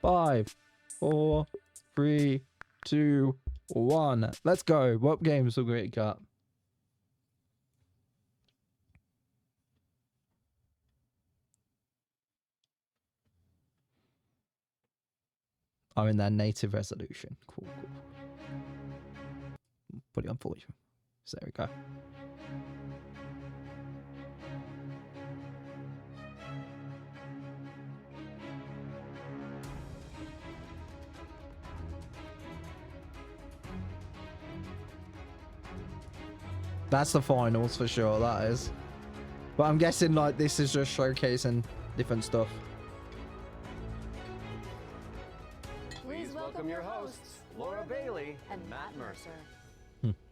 5, 4, 3, 2, 1. Let's go. What games will we got? I'm in their native resolution. Cool, cool. Put it on for you. So there we go. That's the finals for sure, that is. But I'm guessing like this is just showcasing different stuff. Please welcome your hosts, Laura Bailey and Matt Mercer.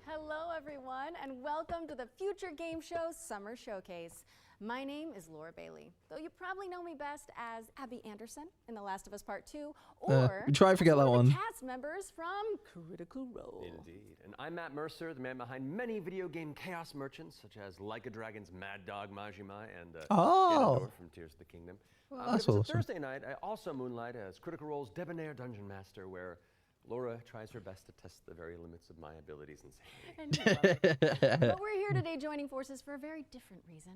Hello, everyone, and welcome to the Future Game Show Summer Showcase. My name is Laura Bailey, though you probably know me best as Abby Anderson in The Last of Us Part 2, or try and forget that one. cast members from Critical Role. Indeed. And I'm Matt Mercer, the man behind many video game chaos merchants, such as Like a Dragon's Mad Dog Majima and Ganondorf from Tears of the Kingdom. That's but it was awesome. a Thursday night, I also moonlight as Critical Role's Debonair Dungeon Master, where Laura tries her best to test the very limits of my abilities and sanity. And you love it. But we're here today joining forces for a very different reason.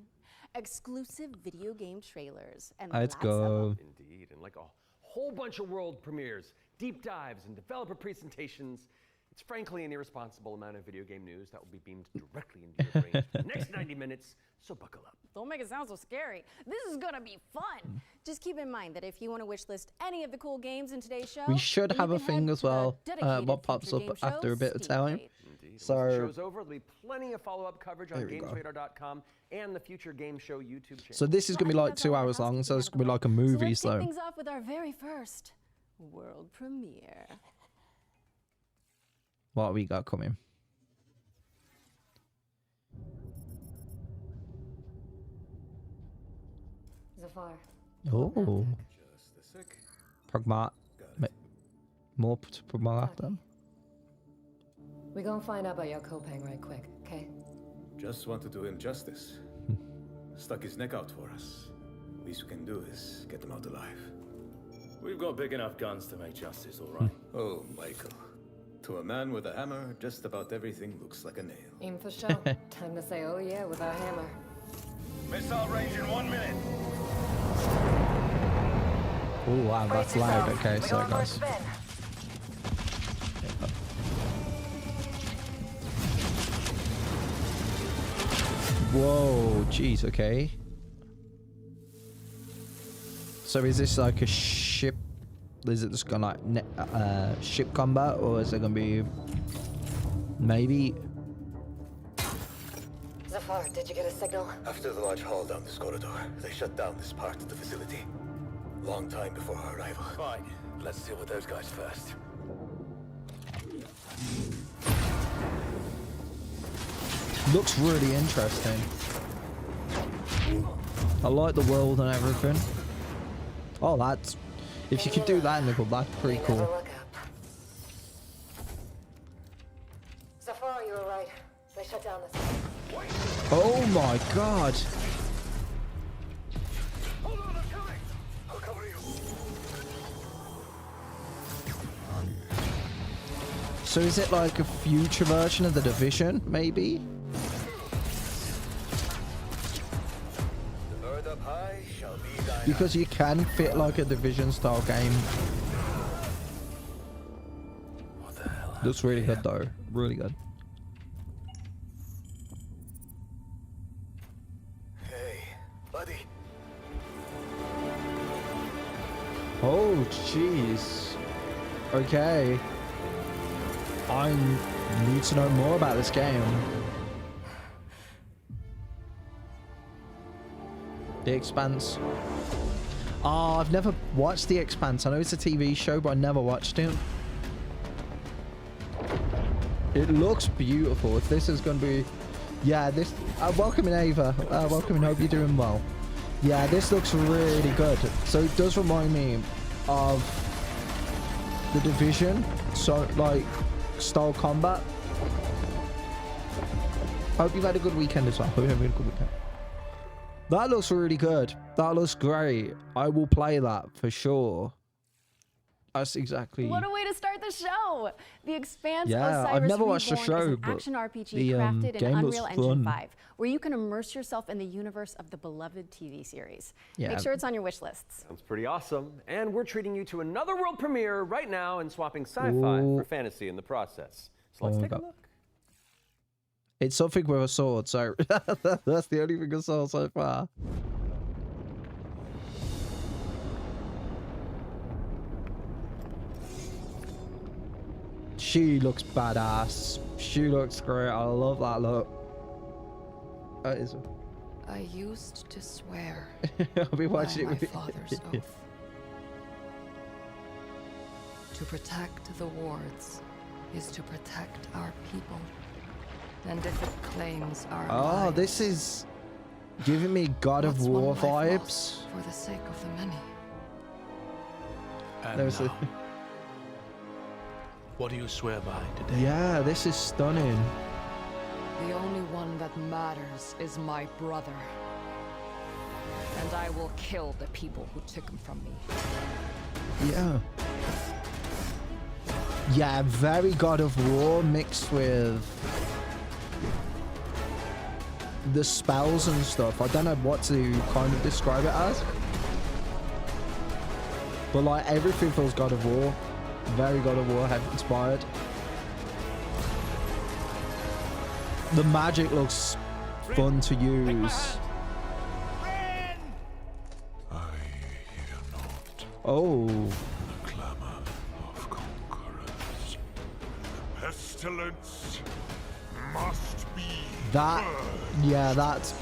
Exclusive video game trailers. And Let's lots of go. them. Indeed, and like a whole bunch of world premieres, deep dives, and developer presentations. It's frankly an irresponsible amount of video game news that will be beamed directly into your brain for the next 90 minutes, so buckle up. Don't make it sound so scary. This is gonna be fun. Just keep in mind that if you want to wish list any of the cool games in today's show, We should then have you a can thing head as to the well, dedicated what pops Future up Game after Show a bit of Steam time. page. Indeed. So- Once the show's over, there'll be plenty of follow-up coverage on There we go. GamesRadar.com and the Future Game Show YouTube channel. So this is going to be Well, I like think 2 that's all hours our long, so it's going to be housekeeping like a out of the movie, way. So so... let's kick things off with our very first world premiere. What we got coming? Zafar. Oh, Just a sec. pragmat. More pragmat. We gonna find out about your Kopang right quick, okay? Just want to do him justice. Stuck his neck out for us. Least we can do is get him out alive. We've got big enough guns to make justice, all right. Oh, Michael. To a man with a hammer, just about everything looks like a nail. Aim for show. Time to say oh yeah with our hammer. Missile range in 1 minute. Oh wow, that's loud. Okay, so guys. Whoa, jeez, okay. So is this like a ship? Is it just gonna like ship combat, or is it gonna be maybe? Zafar, did you get a signal? After the large haul down this corridor, they shut down this part of the facility. Long time before our arrival. Fine. Let's deal with those guys first. Looks really interesting. I like the world and everything. Oh, that's... If you could do that in the world, that's pretty Never cool. look up. Zafar, you were right. They shut down this. Oh my god. Hold on, I'm coming. I'll cover you. So is it like a future version of The Division, maybe? The bird up high shall be thine. Because you can fit like a Division style game. What the hell? Looks really good though. Really good. Hey, buddy. Oh jeez. Okay. I need to know more about this game. The Expanse. Oh, I've never watched The Expanse. I know it's a TV show, but I never watched it. It looks beautiful. If this is going to be... Yeah, this... welcome in, Ava. Welcome in. Hope you're doing well. Yeah, this looks really good. So it does remind me of The Division. So, like, style combat. Hope you've had a good weekend as well. Hope you've had a good weekend. That looks really good. That looks great. I will play that for sure. That's exactly. What a way to start the show! The Expanse Yeah, Osiris I've never watched the Reborn show, is an but action RPG the, crafted in game looks Unreal Engine fun. 5, where you can immerse yourself in the universe of the beloved TV series. Yeah. Make sure it's on your wish lists. Sounds pretty awesome. And we're treating you to another world premiere right now and swapping sci-fi Ooh. for fantasy in the process. So let's Oh my take a God. look. It's something with a sword, so that's the only thing I saw so far. She looks badass. She looks great. I love that look. That is. I used to swear I'll be by watching it my with father's oath to protect the wards is to protect our people. And if it claims our Oh, lives, this is giving me God of what's one War life lost vibes. for the sake of the many. And There's a- now, what do you swear by today? Yeah, this is stunning. The only one that matters is my brother. And I will kill the people who took him from me. Yeah. Yeah, very God of War mixed with the spells and stuff. I don't know what to kind of describe it as. But like everything feels God of War. Very God of War inspired. The magic looks fun to use. I hear not Oh, the clamor of conquerors. Pestilence must be that, purged. yeah, that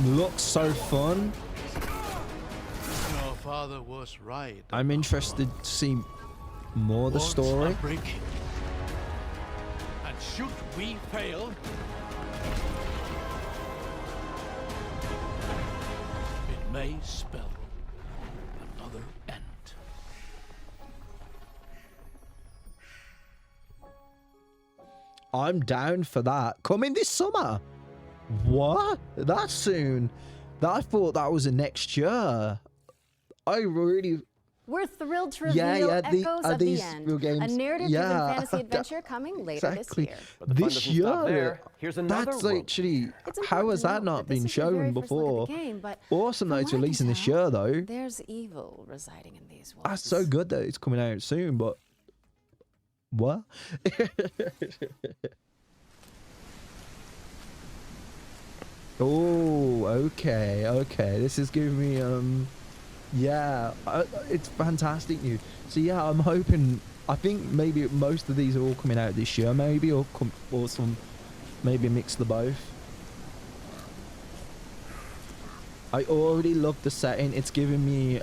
looks so fun. Your father was right. I'm interested to see more of the Wards story. are breaking. And should we fail, it may spell another end. I'm down for that. Coming this summer. What? That soon? I thought that was a next year. I really. We're thrilled to Yeah, reveal yeah, Echoes are of the these End, real games? a narrative-driven Yeah, fantasy adventure coming later exactly. this year. But the fun This doesn't stop year. there. Here's another That's world actually. It's How important has to that note not this been is your very shown first look at before? the game, but Awesome that from it's what I releasing can this tell, year, though. There's evil residing in these worlds. That's so good that it's coming out soon, but. What? Oh, okay, okay. This is giving me yeah, it's fantastic news. So yeah, I'm hoping. I think maybe most of these are all coming out this year, maybe, or some, maybe a mix of the both. I already love the setting. It's giving me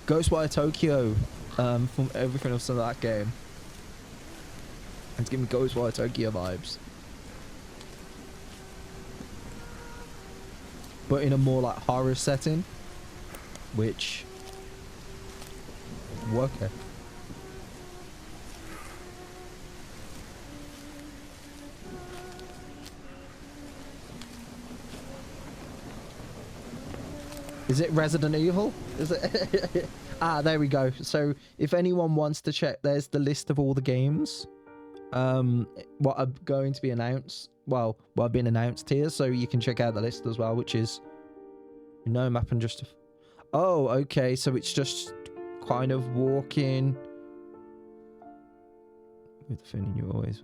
Ghostwire Tokyo from everything else in that game. It's giving me Ghostwire Tokyo vibes. But in a more like horror setting, which okay. Is it Resident Evil? Is it? Ah, there we go. So if anyone wants to check, there's the list of all the games. What are going to be announced. Well, what have been announced here, so you can check out the list as well, which is no map and just. Oh, okay. So it's just kind of walking with the feeling you always.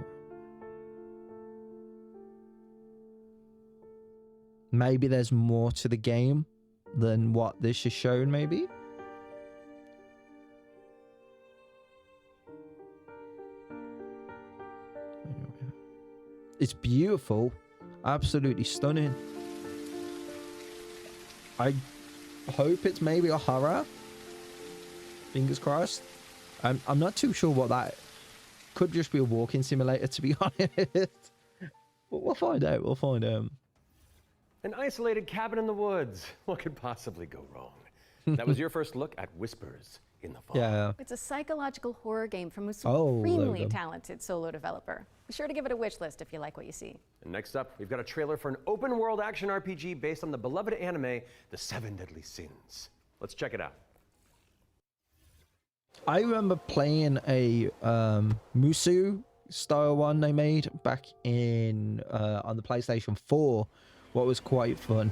Maybe there's more to the game than what this is shown. Maybe. It's beautiful, absolutely stunning. I hope it's maybe a horror. Fingers crossed. I'm not too sure what that could just be a walking simulator, to be honest. But we'll find out. We'll find out. An isolated cabin in the woods. What could possibly go wrong? That was your first look at Whispers. in the fall. Yeah. It's a psychological horror game from a Oh, there we supremely go. talented solo developer. Be sure to give it a wish list if you like what you see. And next up, we've got a trailer for an open world action RPG based on the beloved anime, The Seven Deadly Sins. Let's check it out. I remember playing a Musu style one they made back in on the PlayStation 4. What was quite fun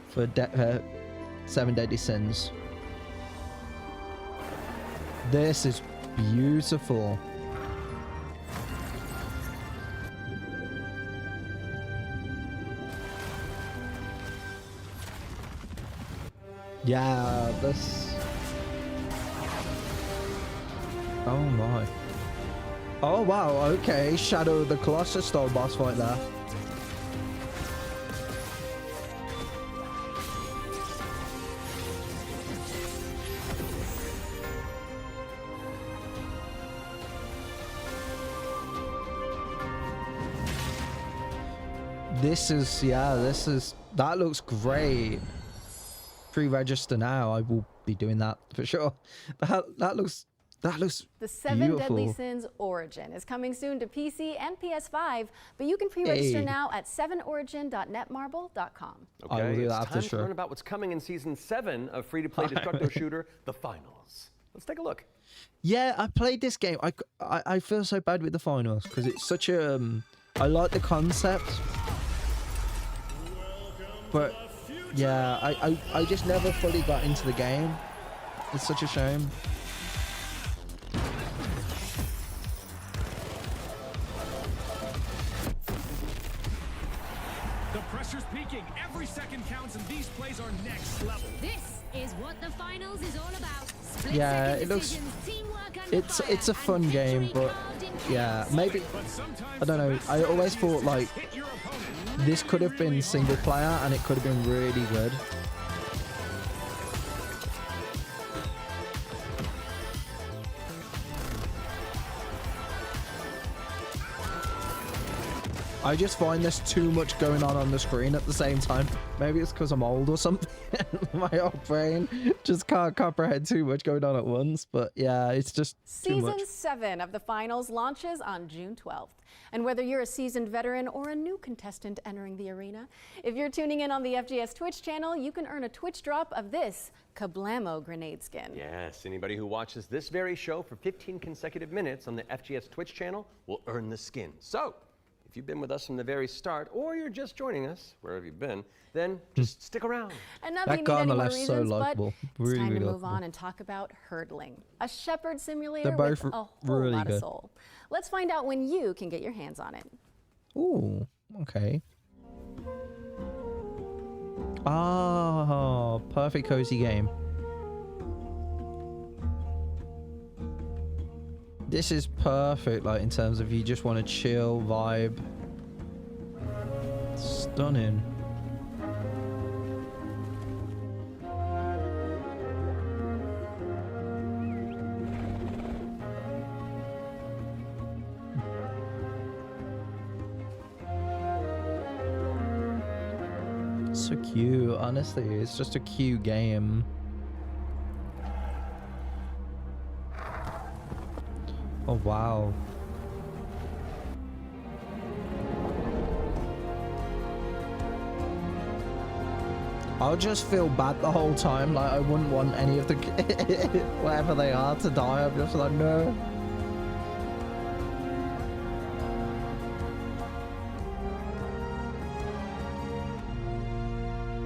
for Seven Deadly Sins. This is beautiful. Yeah, this. Oh my. Oh wow, okay. Shadow of the Colossus style boss fight there. This is, yeah, that looks great. Pre-register now. I will be doing that for sure. That looks The Seven beautiful. Deadly Sins Origin is coming soon to PC and PS5, but you can pre-register Hey. now at 7origin.netmarble.com. Okay, will do it's that after time the to show. learn about what's coming in Season 7 of free-to-play Destructo shooter, The Finals. Let's take a look. Yeah, I played this game. I feel so bad with the finals because it's such a I like the concept, but yeah, I just never fully got into the game. It's such a shame. The pressure's peaking. Every second counts, and these plays are next level. This is what the finals is all about. Yeah, it looks. It's a fun game, but yeah, maybe I don't know. I always thought like this could have been single player and it could have been really good. I just find there's too much going on the screen at the same time. Maybe it's because I'm old or something. My old brain just can't comprehend too much going on at once. But yeah, it's just too much. Season 7 of the finals launches on June 12th. And whether you're a seasoned veteran or a new contestant entering the arena, if you're tuning in on the FGS Twitch channel, you can earn a Twitch drop of this Kablamo grenade skin. Yes, anybody who watches this very show for 15 consecutive minutes on the FGS Twitch channel will earn the skin. So, if you've been with us from the very start, or you're just joining us, wherever you've been, then just stick around. And not That that you guy need on any the more left's so reasons, but likable. it's Really, time to really move likable. on and talk about hurdling, a shepherd simulator They're with both a whole really lot of good. soul. Let's find out when you can get your hands on it. Ooh, okay. Ah, perfect cozy game. This is perfect, like in terms of you just want to chill, vibe. Stunning. So cute, honestly, it's just a cute game. Oh wow. I'll just feel bad the whole time, like I wouldn't want any of the whatever they are to die. I'm just like, no.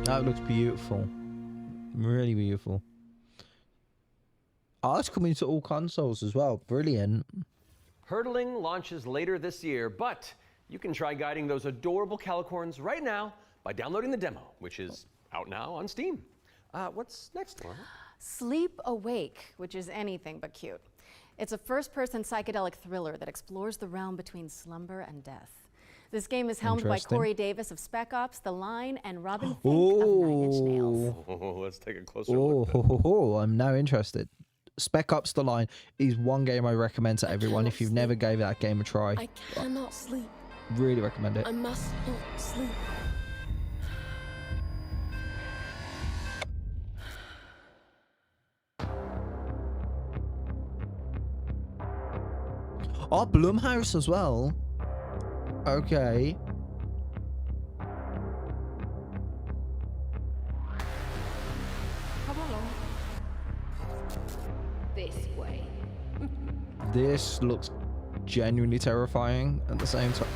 That looks beautiful. Really beautiful. Oh, it's coming to all consoles as well. Brilliant. Hurdling launches later this year, but you can try guiding those adorable calicorns right now by downloading the demo, which is out now on Steam. What's next, Laura? Sleep Awake, which is anything but cute. It's a first-person psychedelic thriller that explores the realm between slumber and death. This game is helmed by Interesting. Corey Davis of Spec Ops, The Line, and Robin Fink of 9 Inch Nails. Oh, let's take a closer Oh, look. ho, ho, ho, I'm now interested. Spec Ops The Line is one game I recommend to everyone if you've never gave that game a try. I cannot sleep. Really recommend it. I must not sleep. Oh, Blumhouse as well. Okay. Come along. This way. This looks genuinely terrifying at the same time.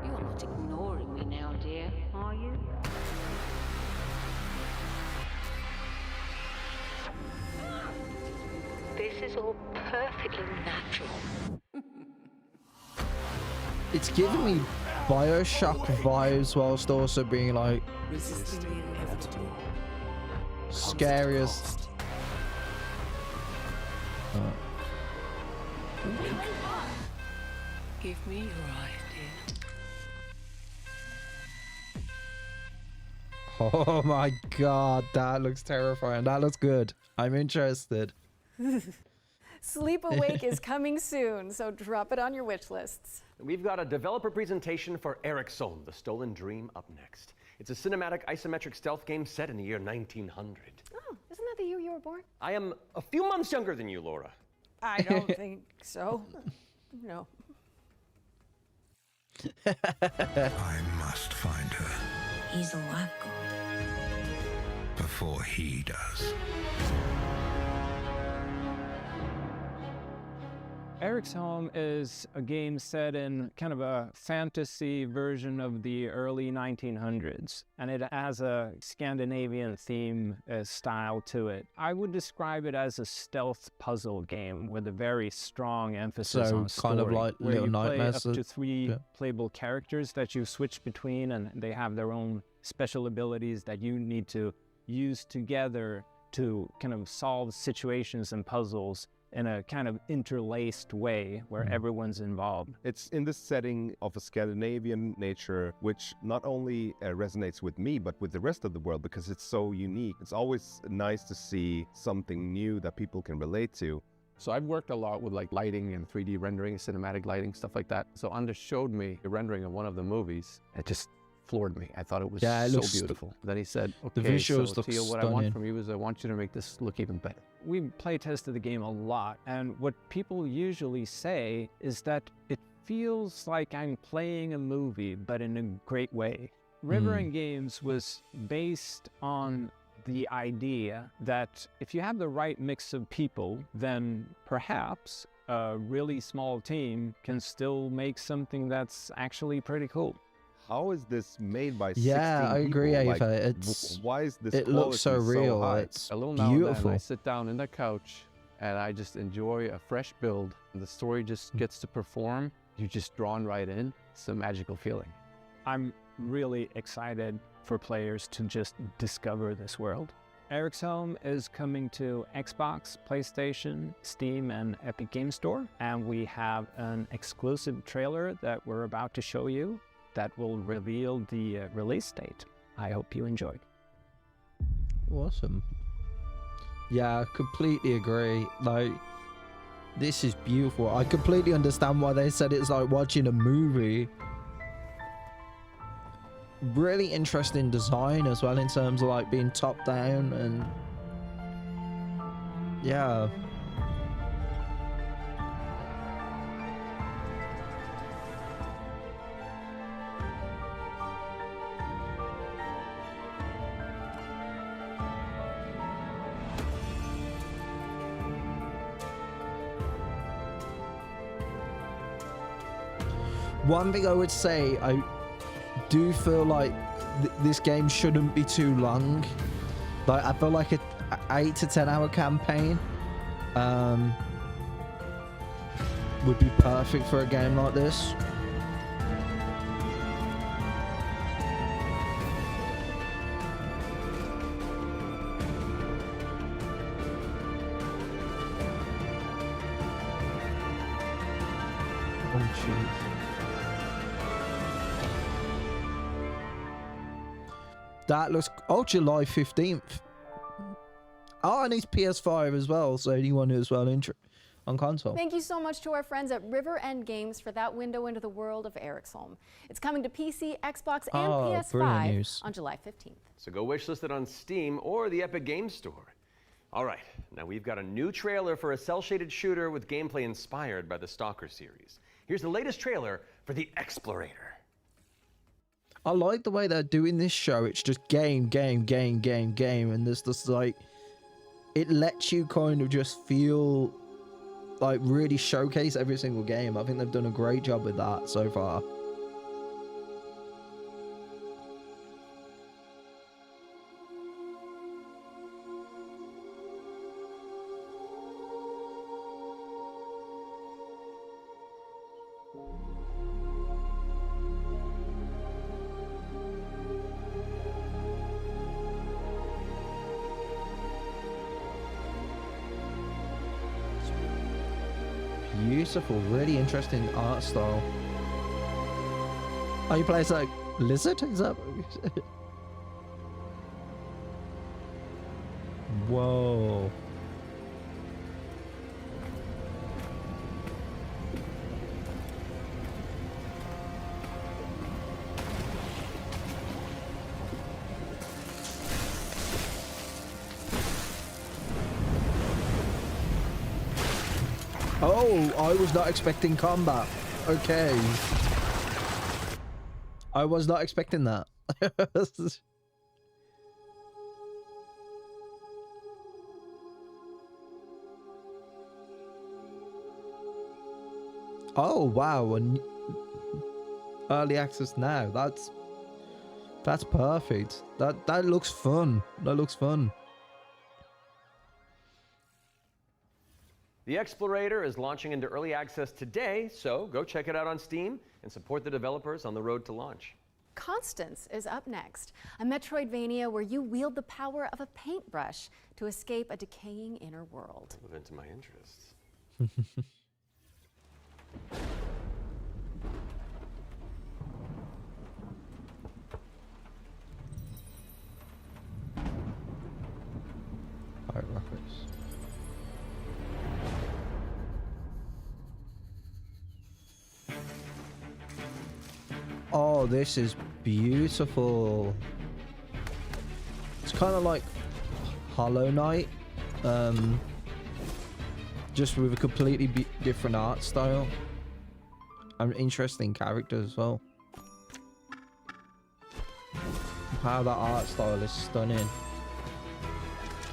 You're not ignoring me now, dear, are you? This is all perfectly natural. It's giving me Bioshock vibes whilst also being like scary as. Give me your eyes, dear. Oh my god, that looks terrifying. That looks good. I'm interested. Sleep Awake is coming soon, so drop it on your wish lists. We've got a developer presentation for Eric Solm, The Stolen Dream, up next. It's a cinematic isometric stealth game set in the year 1900. Oh, isn't that the year you were born? I am a few months younger than you, Laura. I don't think so. No. I must find her He's all I've got. before he does. Eric's Home is a game set in kind of a fantasy version of the early 1900s, and it has a Scandinavian theme style to it. I would describe it as a stealth puzzle game with a very strong emphasis So on story, kind of like where Little you play Nightmares, up to 3 yeah. playable characters that you switch between, and they have their own special abilities that you need to use together to kind of solve situations and puzzles in a kind of interlaced way where everyone's involved. It's in this setting of a Scandinavian nature, which not only resonates with me, but with the rest of the world because it's so unique. It's always nice to see something new that people can relate to. So I've worked a lot with like lighting and 3D rendering, cinematic lighting, stuff like that. So Anders showed me a rendering of one of the movies. It just floored me. I thought it was Yeah, it so looks beautiful. Then he said, the okay, visuals so look Theo, what I stunning. want from you is I want you to make this look even better. We play tested the game a lot, and what people usually say is that it feels like I'm playing a movie, but in a great way. River and Games was based on the idea that if you have the right mix of people, then perhaps a really small team can still make something that's actually pretty cool. How is this made by 16 Yeah, I agree, people? Ava. Like, It's why is this it looks so quality real. high? It's A little now and beautiful. then I sit down in the couch and I just enjoy a fresh build. And the story just gets to perform. You're just drawn right in. It's a magical feeling. I'm really excited for players to just discover this world. Eric's Home is coming to Xbox, PlayStation, Steam, and Epic Game Store. And we have an exclusive trailer that we're about to show you that will reveal the release date. I hope you enjoy. Awesome. Yeah, I completely agree. Like, this is beautiful. I completely understand why they said it's like watching a movie. Really interesting design as well in terms of like being top down and yeah. One thing I would say, I do feel like this game shouldn't be too long. Like, I feel like a 8 to 10 hour campaign would be perfect for a game like this. Oh, jeez. That looks... Oh, July 15th. Oh, and it's PS5 as well, so anyone who's well interested on console. Thank you so much to our friends at River End Games for that window into the world of Eric's Home. It's coming to PC, Xbox, and brilliant PS5 news. on July 15th. So go wishlist it on Steam or the Epic Games Store. All right, now we've got a new trailer for a cel-shaded shooter with gameplay inspired by the Stalker series. Here's the latest trailer for The Explorator. I like the way they're doing this show. It's just game, and there's just like, it lets you kind of just feel like really showcase every single game. I think they've done a great job with that so far. Beautiful, really interesting art style. Oh, you play as like lizard? Is that? Whoa. Oh, I was not expecting combat. Okay. I was not expecting that. Oh, wow. Early access now. That's perfect. That looks fun. That looks fun. The Explorator is launching into early access today, so go check it out on Steam and support the developers on the road to launch. Constance is up next, a Metroidvania where you wield the power of a paintbrush to escape a decaying inner world. Move into my interests. Alright, rockets. Oh, this is beautiful. It's kind of like Hollow Knight, just with a completely different art style and interesting characters as well. How that art style is stunning.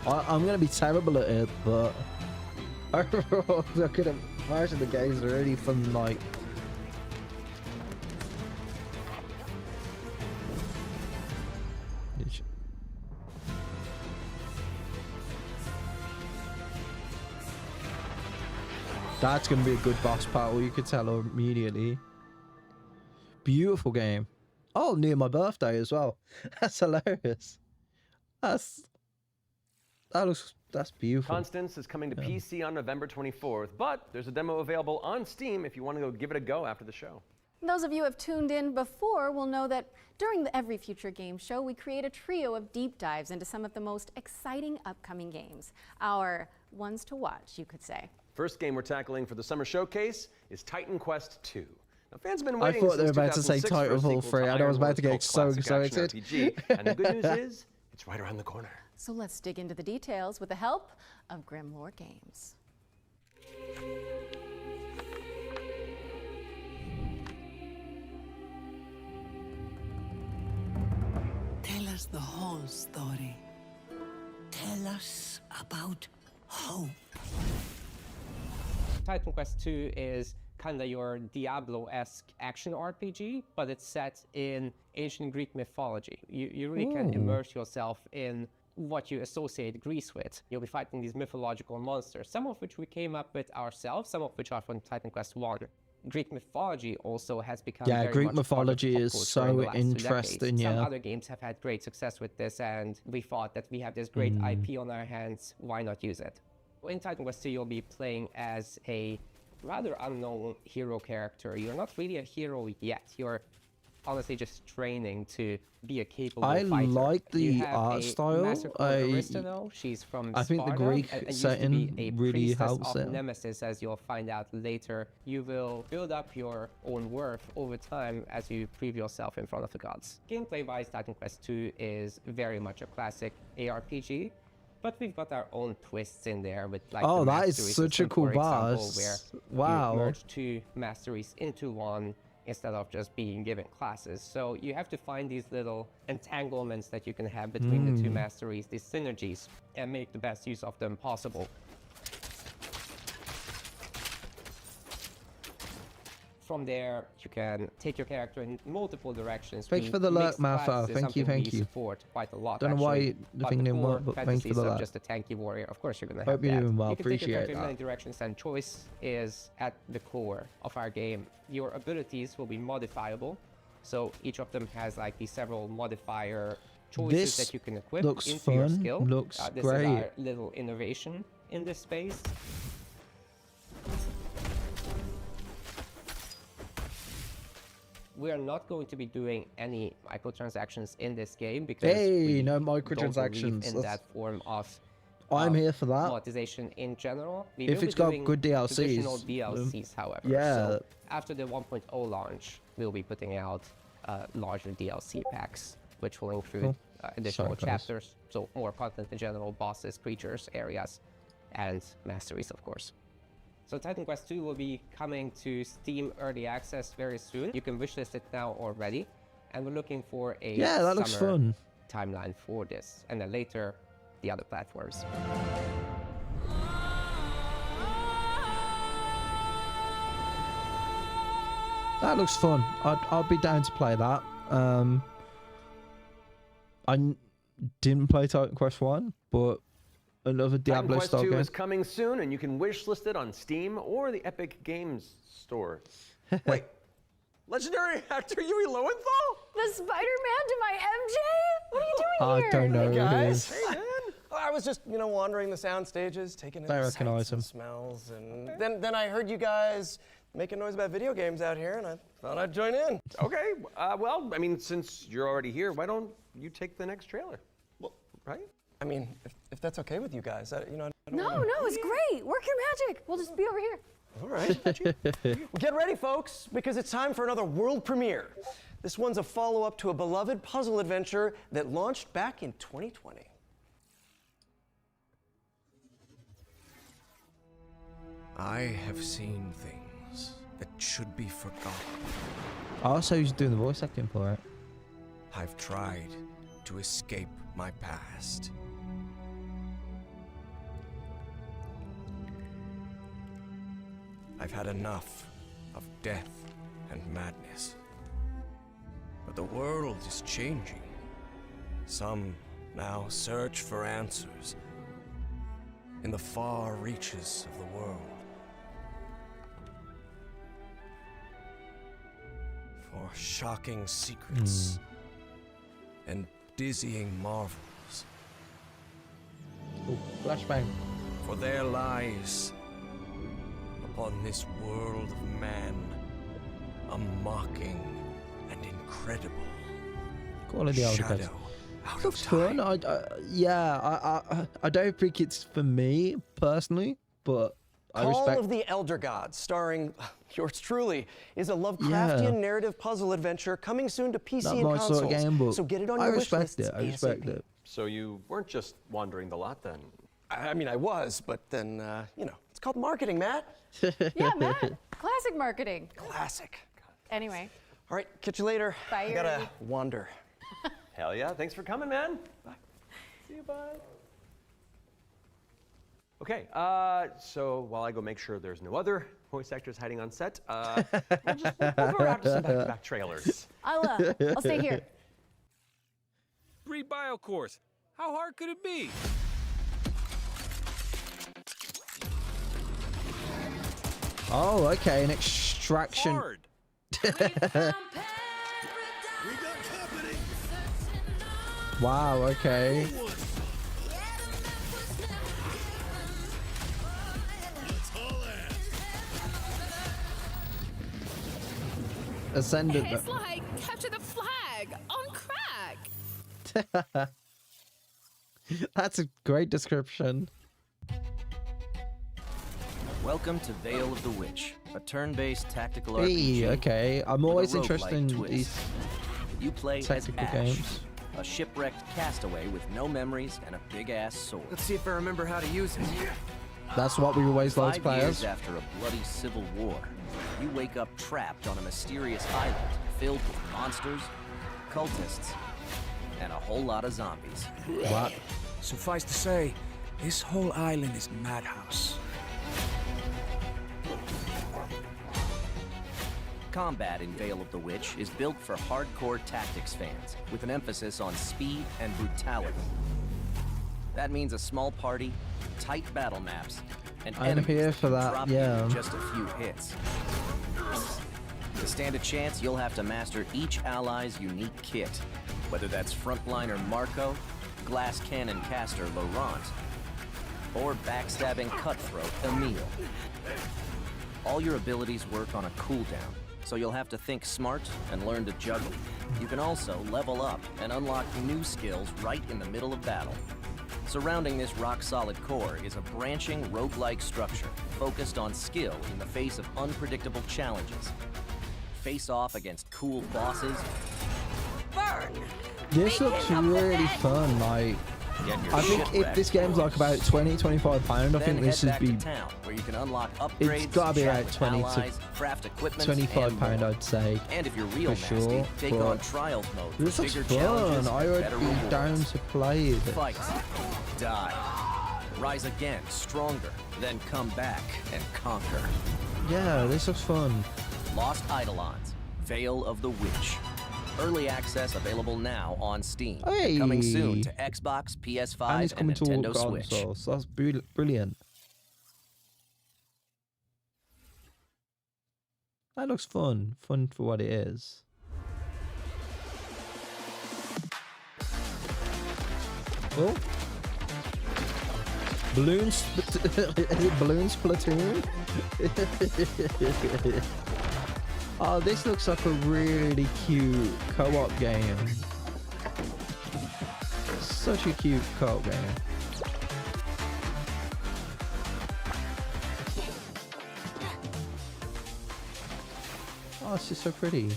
I'm gonna be terrible at it, but overall, I could imagine the game's really fun. Like, that's going to be a good boss battle, you could tell immediately. Beautiful game. Oh, near my birthday as well. That's hilarious. That's beautiful. Constance is coming to PC on November 24th, but there's a demo available on Steam if you want to go give it a go after the show. Those of you who have tuned in before will know that during the Every Future Game Show, we create a trio of deep dives into some of the most exciting upcoming games. Our ones to watch, you could say. First game we're tackling for the summer showcase is Titan Quest II. Now, fans have been waiting I thought they were since about to say 2006 for a Titanfall sequel 3, to and I was Iron about to get World's so cult classic action excited. RPG, and the good news is, it's right around the corner. So let's dig into the details with the help of Grimlore Games. Tell us the whole story. Tell us about hope. Titan Quest II is kind of your Diablo-esque action RPG, but it's set in ancient Greek mythology. You really can immerse yourself in what you associate Greece with. You'll be fighting these mythological monsters, some of which we came up with ourselves, some of which are from Titan Quest I. Greek mythology also has become very Greek much mythology part of is pop culture in the so last 2 interesting, decades. Some yeah. other games have had great success with this, and we thought that we have this great IP on our hands, why not use it? In Titan Quest II, you'll be playing as a rather unknown hero character. You're not really a hero yet. You're honestly just training to be a capable fighter. I like the You have art a style. master called Arista, though. She's from I think the Sparta, Greek and used to setting be a really priestess helps of it. Nemesis, as you'll find out later. You will build up your own worth over time as you prove yourself in front of the gods. Gameplay-wise, Titan Quest II is very much a classic ARPG. But we've got our own twists in there with like Oh, the that is mastery such a system, cool for example, boss. where Wow. you merge 2 masteries into one instead of just being given classes. So you have to find these little entanglements that you can have between the 2 masteries, these synergies, and make the best use of them possible. From there, you can take your character in multiple directions. Thank you We for the lurk, mixed Martha. classes is Thank you, something thank we you. support quite a lot. Don't know why actually. the But thing didn't core work, but thank you for fantasies of that. just a tanky warrior. Of course, you're gonna Hope have you're that. doing well. You can take your Appreciate character in that. many directions, and choice is at the core of our game. Your abilities will be modifiable, so each of them has like these several modifier choices This that you can equip looks into your fun, skill. looks This great. is our little innovation in this space. We are not going to be doing any microtransactions in this game because Hey, we no don't believe microtransactions. in That's- that form of I'm here for that. monetization in general. We If will it's be got doing good traditional DLCs, DLCs, however. yeah. So after the 1.0 launch, we'll be putting out larger DLC packs, which will include Cool. additional Sorry, guys. chapters, so more content in general, bosses, creatures, areas, and masteries, of course. So Titan Quest 2 will be coming to Steam Early Access very soon. You can wishlist it now already. And we're looking for a Yeah, that looks summer fun. timeline for this. And then later, the other platforms. That looks fun. I'd be down to play that. Didn't play Titan Quest 1, but another Titan Diablo Quest style 2 game. is coming soon, and you can wishlist it on Steam or the Epic Games Store. Wait, legendary actor Yui Lowenthal? The Spider-Man to my MJ? What are you doing I here? don't know Hey who it guys. is. I was just, wandering the sound stages, taking in I the recognize sights and him. smells, and then I heard you guys making noise about video games out here, and I thought I'd join in. Okay, well, I mean, since you're already here, why don't you take the next trailer? Well, right? I mean, if that's okay with you guys, I don't No, wanna- no, it's great. Work your magic. We'll just be over here. All right. Well, get ready, folks, because it's time for another world premiere. This one's a follow-up to a beloved puzzle adventure that launched back in 2020. I have seen things that should be forgotten. Also, he's doing the voice acting for it. I've tried to escape my past. I've had enough of death and madness. But the world is changing. Some now search for answers in the far reaches of the world. For shocking secrets and dizzying marvels. Oh, flashbang. For there lies upon this world of man a mocking and incredible Quality Elder shadow Gods. out of Looks time. fun. I don't think it's for me personally, but I Call respect. of the Elder Gods, starring yours truly, is a Lovecraftian narrative puzzle adventure coming soon to PC Not and my consoles. sort of game, but so get it on I your wish respect lists it. I respect ASAP. it. So you weren't just wandering the lot then? I mean, I was, but then, it's called marketing, Matt. Yeah, Matt. Classic marketing. Classic. Anyway. All right, catch you later. Bye, I gotta Yuri. wander. Hell yeah, thanks for coming, man. Bye. See you, bye. Okay, so while I go make sure there's no other voice actors hiding on set, we'll go around to some back-to-back trailers. I'll stay here. Read BioCourse. How hard could it be? Oh, okay, an extraction. Hard. Wow, okay. Ascendant. It's like capture the flag on crack. That's a great description. Welcome to Veil of the Witch, a turn-based tactical Hey, RPG. okay. I'm with a always roguelike interested in twist. these You play tactical as Ash, games. a shipwrecked castaway with no memories and a big-ass sword. Let's see if I remember how to use it. That's what we always like, 5 players. years after a bloody civil war, you wake up trapped on a mysterious island filled with monsters, cultists, and a whole lot of zombies. What? Suffice to say, this whole island is a madhouse. Combat in Veil of the Witch is built for hardcore tactics fans, with an emphasis on speed and brutality. That means a small party, tight battle maps, and I'm enemies here that for can that, drop you yeah. in just a few hits. To stand a chance, you'll have to master each ally's unique kit, whether that's frontliner Marco, glass cannon caster Laurent, or backstabbing cutthroat Emile. All your abilities work on a cooldown, so you'll have to think smart and learn to juggle. You can also level up and unlock new skills right in the middle of battle. Surrounding this rock-solid core is a branching roguelike structure focused on skill in the face of unpredictable challenges. Face off against cool bosses. Burn! This looks really fun. Like, I think if this game's like about 20-25 pound, I think this would be. Town, where you can unlock upgrades, It's gotta be chat like with 20 allies, to craft equipment, 25 and pound, more. I'd say. And if you're real for nasty, sure. take but on trials mode. This for looks bigger fun. challenges I and would better be rewards. down to play this. Fight, die, rise again, stronger, then come back and conquer. Yeah, this looks fun. Lost Eidolons, Veil of the Witch. Early access available now on Steam. Hey. Coming soon to Xbox, And PS5, it's and coming to all Nintendo Switch. consoles. That's brilliant. That looks fun. Fun for what it is. Oh. Balloons. Is it Balloons Platoon? Oh, this looks like a really cute co-op game. Such a cute co-op game. Oh, it's just so pretty.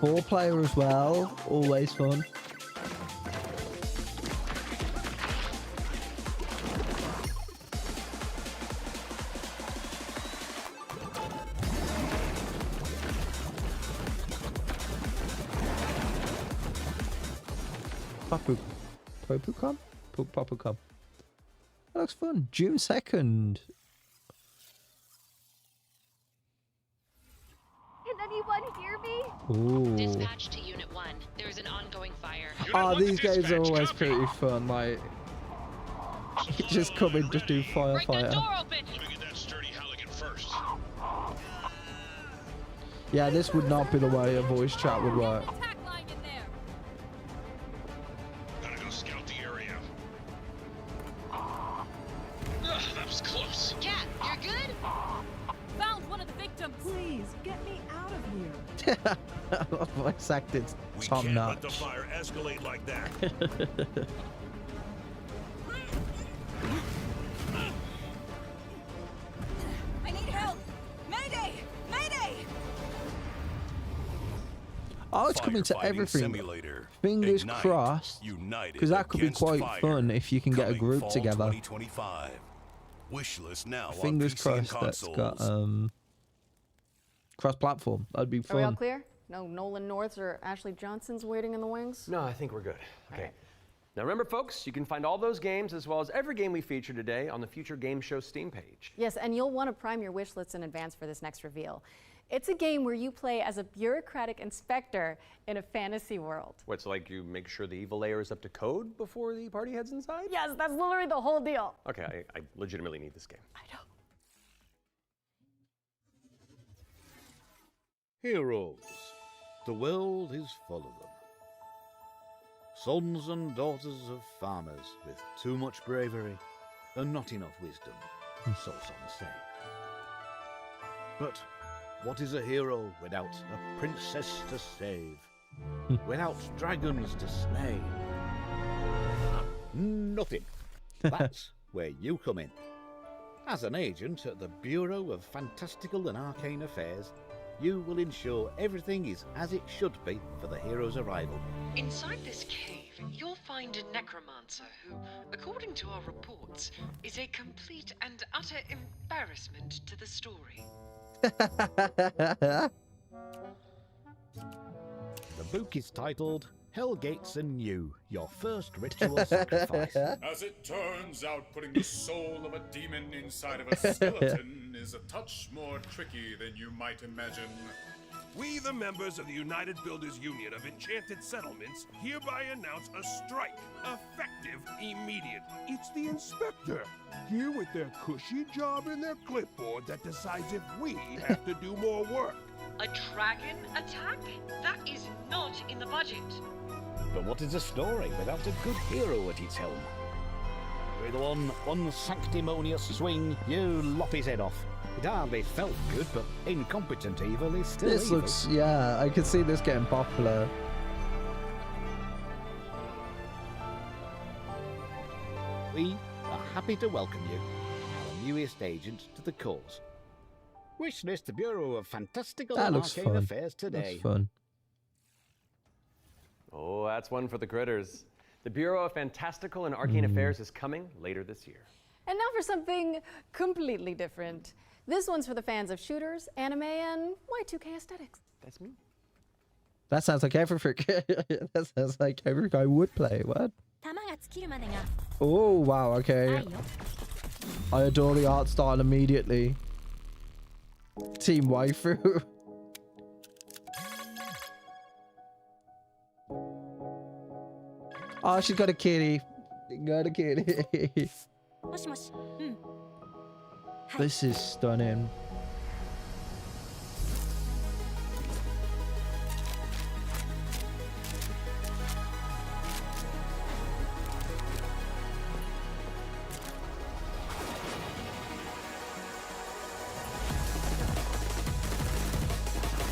4-player as well. Always fun. Popucom? Popucom. That looks fun. June 2nd. Can anyone hear me? Ooh. Dispatch to Unit 1. There is an ongoing fire. Oh, these games are always pretty fun. Like, you just come in, just do firefighter. Yeah, this would not be the way a voice chat would work. Gotta go scout the area. That was close. Cat, you're good? Found one of the victims. Please, get me out of here. Voice acted top Can't let the notch. fire escalate like that. I need help. Mayday! Mayday! Oh, it's coming to Firefighting everything. simulator. Fingers Ignite. crossed. United Because that could be against quite fire. fun if you can get a Coming group fall together. 2025. Wishlist now on Fingers PC and crossed that's got consoles. cross-platform. That'd be Are we all fun. clear? No Nolan Norths or Ashley Johnsons waiting in the wings? No, I think we're good. Okay. Now remember, folks, you can find all those games as well as every game we feature today on the Future Game Show Steam page. Yes, and you'll want to prime your wish lists in advance for this next reveal. It's a game where you play as a bureaucratic inspector in a fantasy world. What's like you make sure the evil layer is up to code before the party heads inside? Yes, that's literally the whole deal. Okay, I legitimately need this game. Heroes. The world is full of them. Sons and daughters of farmers with too much bravery and not enough wisdom, so some say. But what is a hero without a princess to save? Without dragons to slay? Nothing. That's where you come in. As an agent at the Bureau of Fantastical and Arcane Affairs, you will ensure everything is as it should be for the hero's arrival. Inside this cave, you'll find a necromancer who, according to our reports, is a complete and utter embarrassment to the story. The book is titled Hellgates Anew, Your First Ritual Sacrifice. As it turns out, putting the soul of a demon inside of a skeleton is a touch more tricky than you might imagine. We, the members of the United Builders Union of Enchanted Settlements, hereby announce a strike, effective immediate. It's the inspector, here with their cushy job and their clipboard that decides if we have to do more work. A dragon attack? That is not in the budget. But what is a story without a good hero at its helm? With one unsanctimonious swing, you lop his head off. It hardly felt good, but incompetent evil is still This evil. looks, yeah, I can see this getting popular. We are happy to welcome you, our newest agent to the cause. Wish list Bureau of Fantastical That and looks Arcane fun. Affairs today. That's fun. Oh, that's one for the critters. The Bureau of Fantastical and Arcane Affairs is coming later this year. And now for something completely different. This one's for the fans of shooters, anime, and Y2K aesthetics. That's me. That sounds like everything. That sounds like every guy would play. What? Oh, wow, okay. I adore the art style immediately. Team waifu. Oh, she's got a kitty. Got a kitty. This is stunning.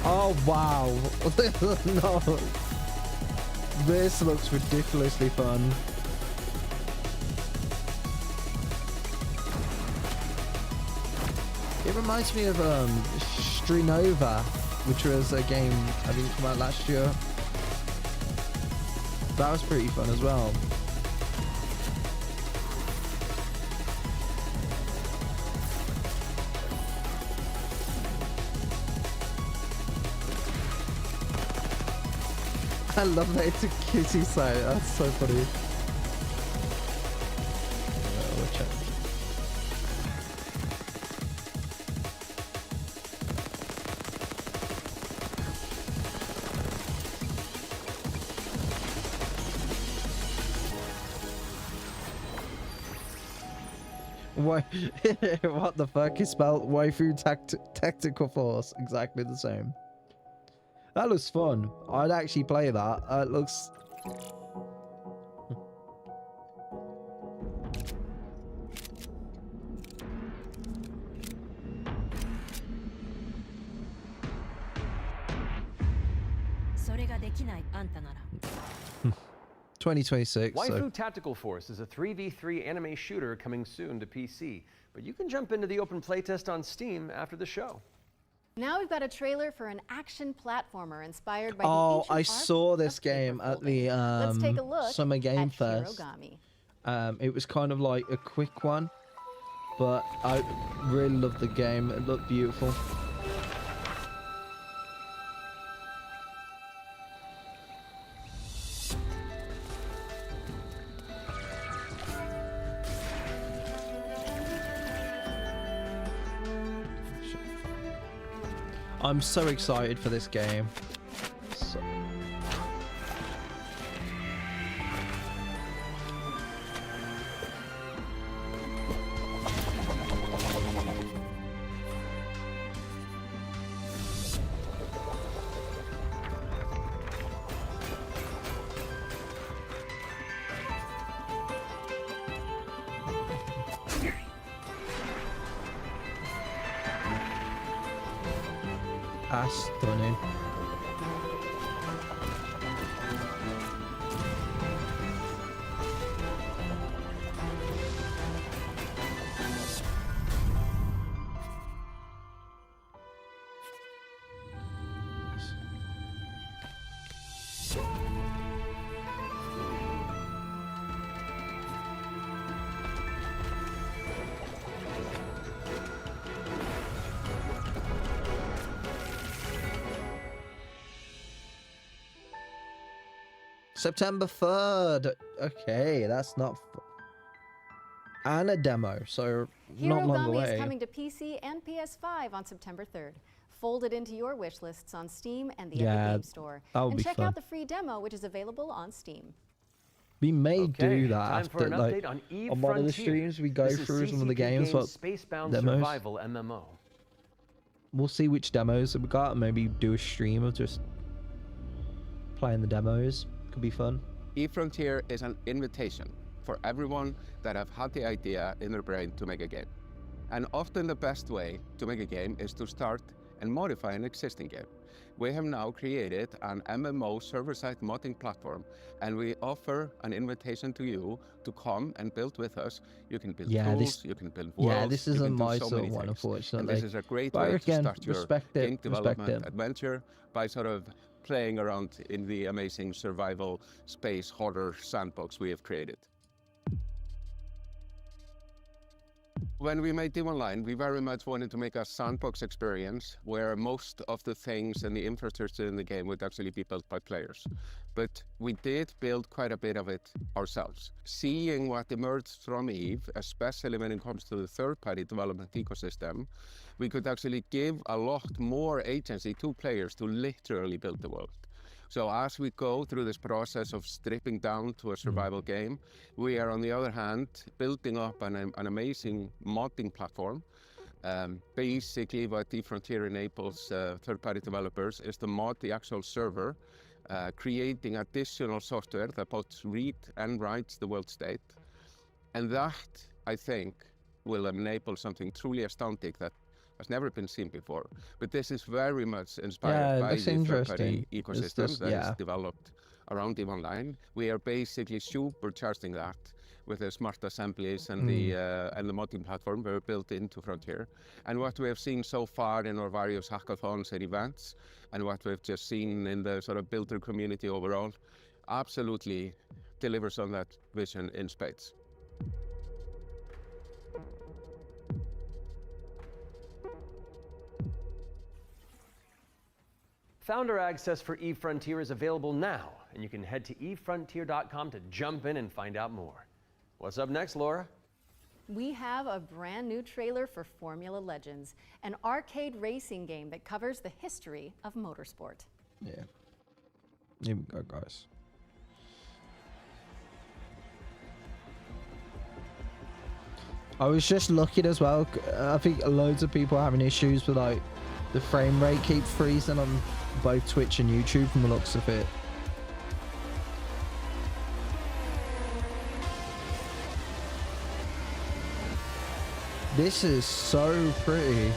Oh wow. No. This looks ridiculously fun. It reminds me of Strinova, which was a game I think came out last year. That was pretty fun as well. I love that it's a kitty site. That's so funny. Watch out. Why? What the fuck is spelled waifu tactical force? Exactly the same. That looks fun. I'd actually play that. It looks... $2026. Waifu So. Tactical Force is a 3v3 anime shooter coming soon to PC, but you can jump into the open playtest on Steam after the show. Now we've got a trailer for an action platformer inspired by Oh, the ancient I art saw this game at the Let's take a look Summer Game at Fest. Hirogami. It was kind of like a quick one, but I really loved the game. It looked beautiful. I'm so excited for this game. So... Stunning. September 3rd. Okay, that's not. And a demo, so not long Hirogami away. is coming to PC and PS5 on September 3rd. Fold it into your wish lists on Steam and the Epic Games Store. that'll And be check fun. out the free demo, which is available on Steam. We may Okay, do that time after, for an like, update on Eve on one of the Frontier. streams. We go This is through some of the CCP games, Games' but Spacebound demos. Survival MMO. We'll see which demos that we got, and maybe do a stream of just playing the demos. Could be fun. eFrontier is an invitation for everyone that have had the idea in their brain to make a game. And often the best way to make a game is to start and modify an existing game. We have now created an MMO server-side modding platform, and we offer an invitation to you to come and build with us. You can build tools, you can build worlds, this you isn't can do my so sort many of one, things. unfortunately. And this is a great But way again, to start your respect it, game development respect it. adventure by sort of playing around in the amazing survival space horror sandbox we have created. When we made Eve Online, we very much wanted to make a sandbox experience where most of the things and the infrastructure in the game would actually be built by players. But we did build quite a bit of it ourselves. Seeing what emerged from Eve, especially when it comes to the third-party development ecosystem, we could actually give a lot more agency to players to literally build the world. So as we go through this process of stripping down to a survival game, we are on the other hand building up an amazing modding platform. Basically what eFrontier enables third-party developers is to mod the actual server, creating additional software that both read and writes the world state. And that, I think, will enable something truly astounding that has never been seen before. But this is very much inspired by the third-party ecosystem that is developed around Eve Online. We are basically supercharging that with the smart assemblies and the modding platform we're built into Frontier. And what we have seen so far in our various hackathons and events, and what we've just seen in the sort of builder community overall, absolutely delivers on that vision in spades. Founder access for eFrontier is available now, and you can head to efrontier.com to jump in and find out more. What's up next, Laura? We have a brand new trailer for Formula Legends, an arcade racing game that covers the history of motorsport. Yeah. Here we go, guys. I was just looking as well. I think loads of people are having issues with like the frame rate keeps freezing on both Twitch and YouTube from the looks of it. This is so pretty.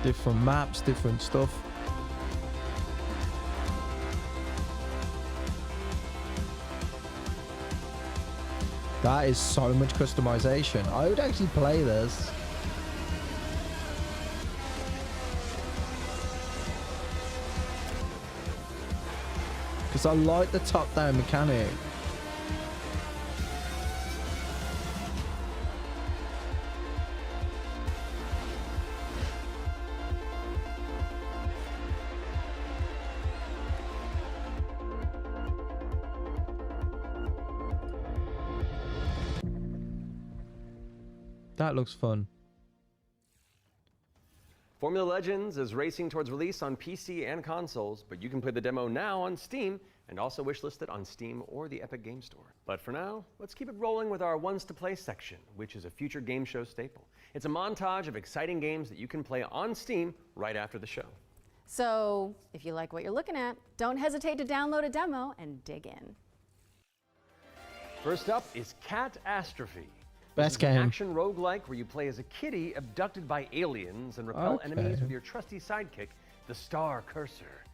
Different maps, different stuff. That is so much customization. I would actually play this. Because I like the top-down mechanic. That looks fun. Formula Legends is racing towards release on PC and consoles, but you can play the demo now on Steam and also wishlist it on Steam or the Epic Games Store. But for now, let's keep it rolling with our Ones to Play section, which is a future game show staple. It's a montage of exciting games that you can play on Steam right after the show. So if you like what you're looking at, don't hesitate to download a demo and dig in. First up is Catastrophe. Best This is an game. action roguelike where you play as a kitty abducted by aliens and repel enemies with your trusty sidekick, the Star Cursor.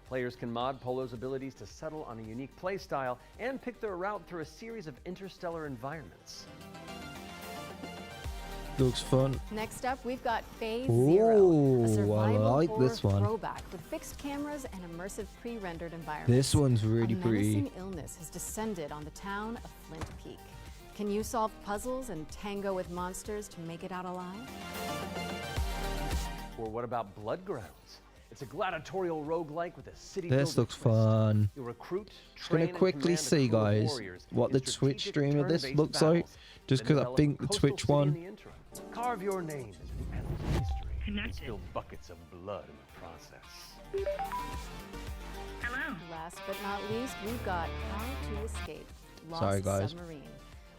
Players can mod Polo's abilities to settle on a unique play style and pick their route through a series of interstellar environments. Looks fun. Next up, we've got Phase Ooh, Zero, I a survival like horror this one. throwback with fixed cameras and immersive pre-rendered environments. This one's really a pretty. menacing illness has descended on the town of Flint Peak. Can you solve puzzles and tango with monsters to make it out alive? Or what about Bloodgrounds? It's a gladiatorial roguelike with a city. This looks fun. You'll recruit, Just gonna train, and quickly command a see, crew of guys, warriors what the in Twitch strategic stream of this turn-based looks like. battles, Just then because I develop think a the coastal Twitch city in one. the interim. Carve your name into the annals of history and spill buckets of blood in the process. Hello. Last but not least, we've got How to Escape: Lost Sorry, guys. Submarine.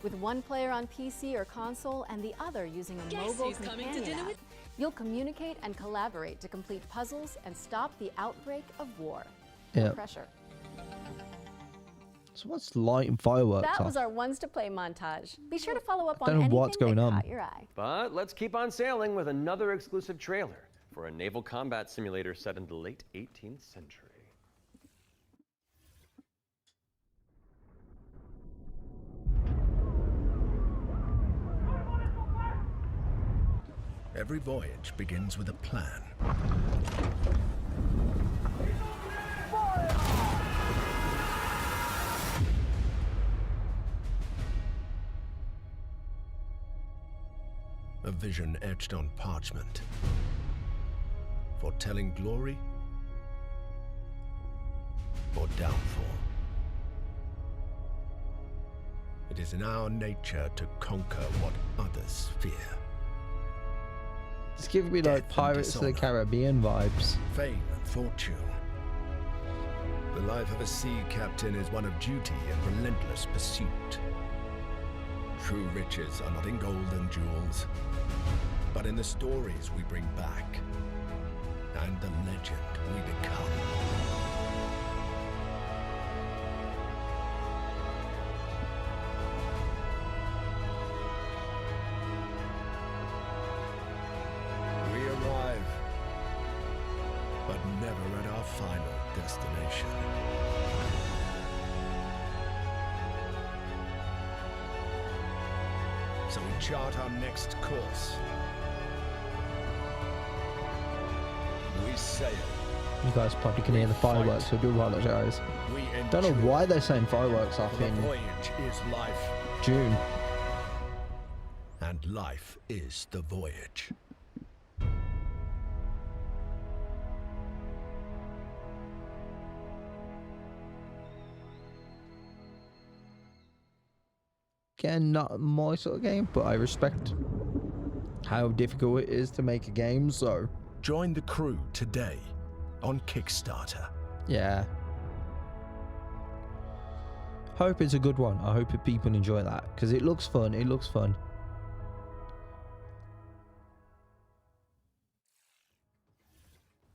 With one player on PC or console and the other using a Guess mobile who's coming to companion dinner app, you'll communicate and collaborate to complete puzzles and stop the outbreak of war. No Yeah. pressure. So what's lighting fireworks That off? was our ones to play montage. Be sure to follow up on Don't know anything what's going that on. caught your eye. But let's keep on sailing with another exclusive trailer for a naval combat simulator set in the late 18th century. Every voyage begins with a plan. A vision etched on parchment, foretelling glory or downfall. It is in our nature to conquer what others fear. It's giving me like Pirates of the Caribbean vibes. Fame and fortune. The life of a sea captain is one of duty and relentless pursuit. True riches are not in gold and jewels, but in the stories we bring back and the legend we become. We arrive, but never at our final destination. So we chart our next course. We sail. You guys probably can hear the fireworks, so I do apologize. We Don't know why they're saying fireworks off The in voyage is life, June. and life is the voyage. Again, not my sort of game, but I respect how difficult it is to make a game, so Join the crew today on Kickstarter. yeah. Hope it's a good one. I hope people enjoy that, because it looks fun. It looks fun.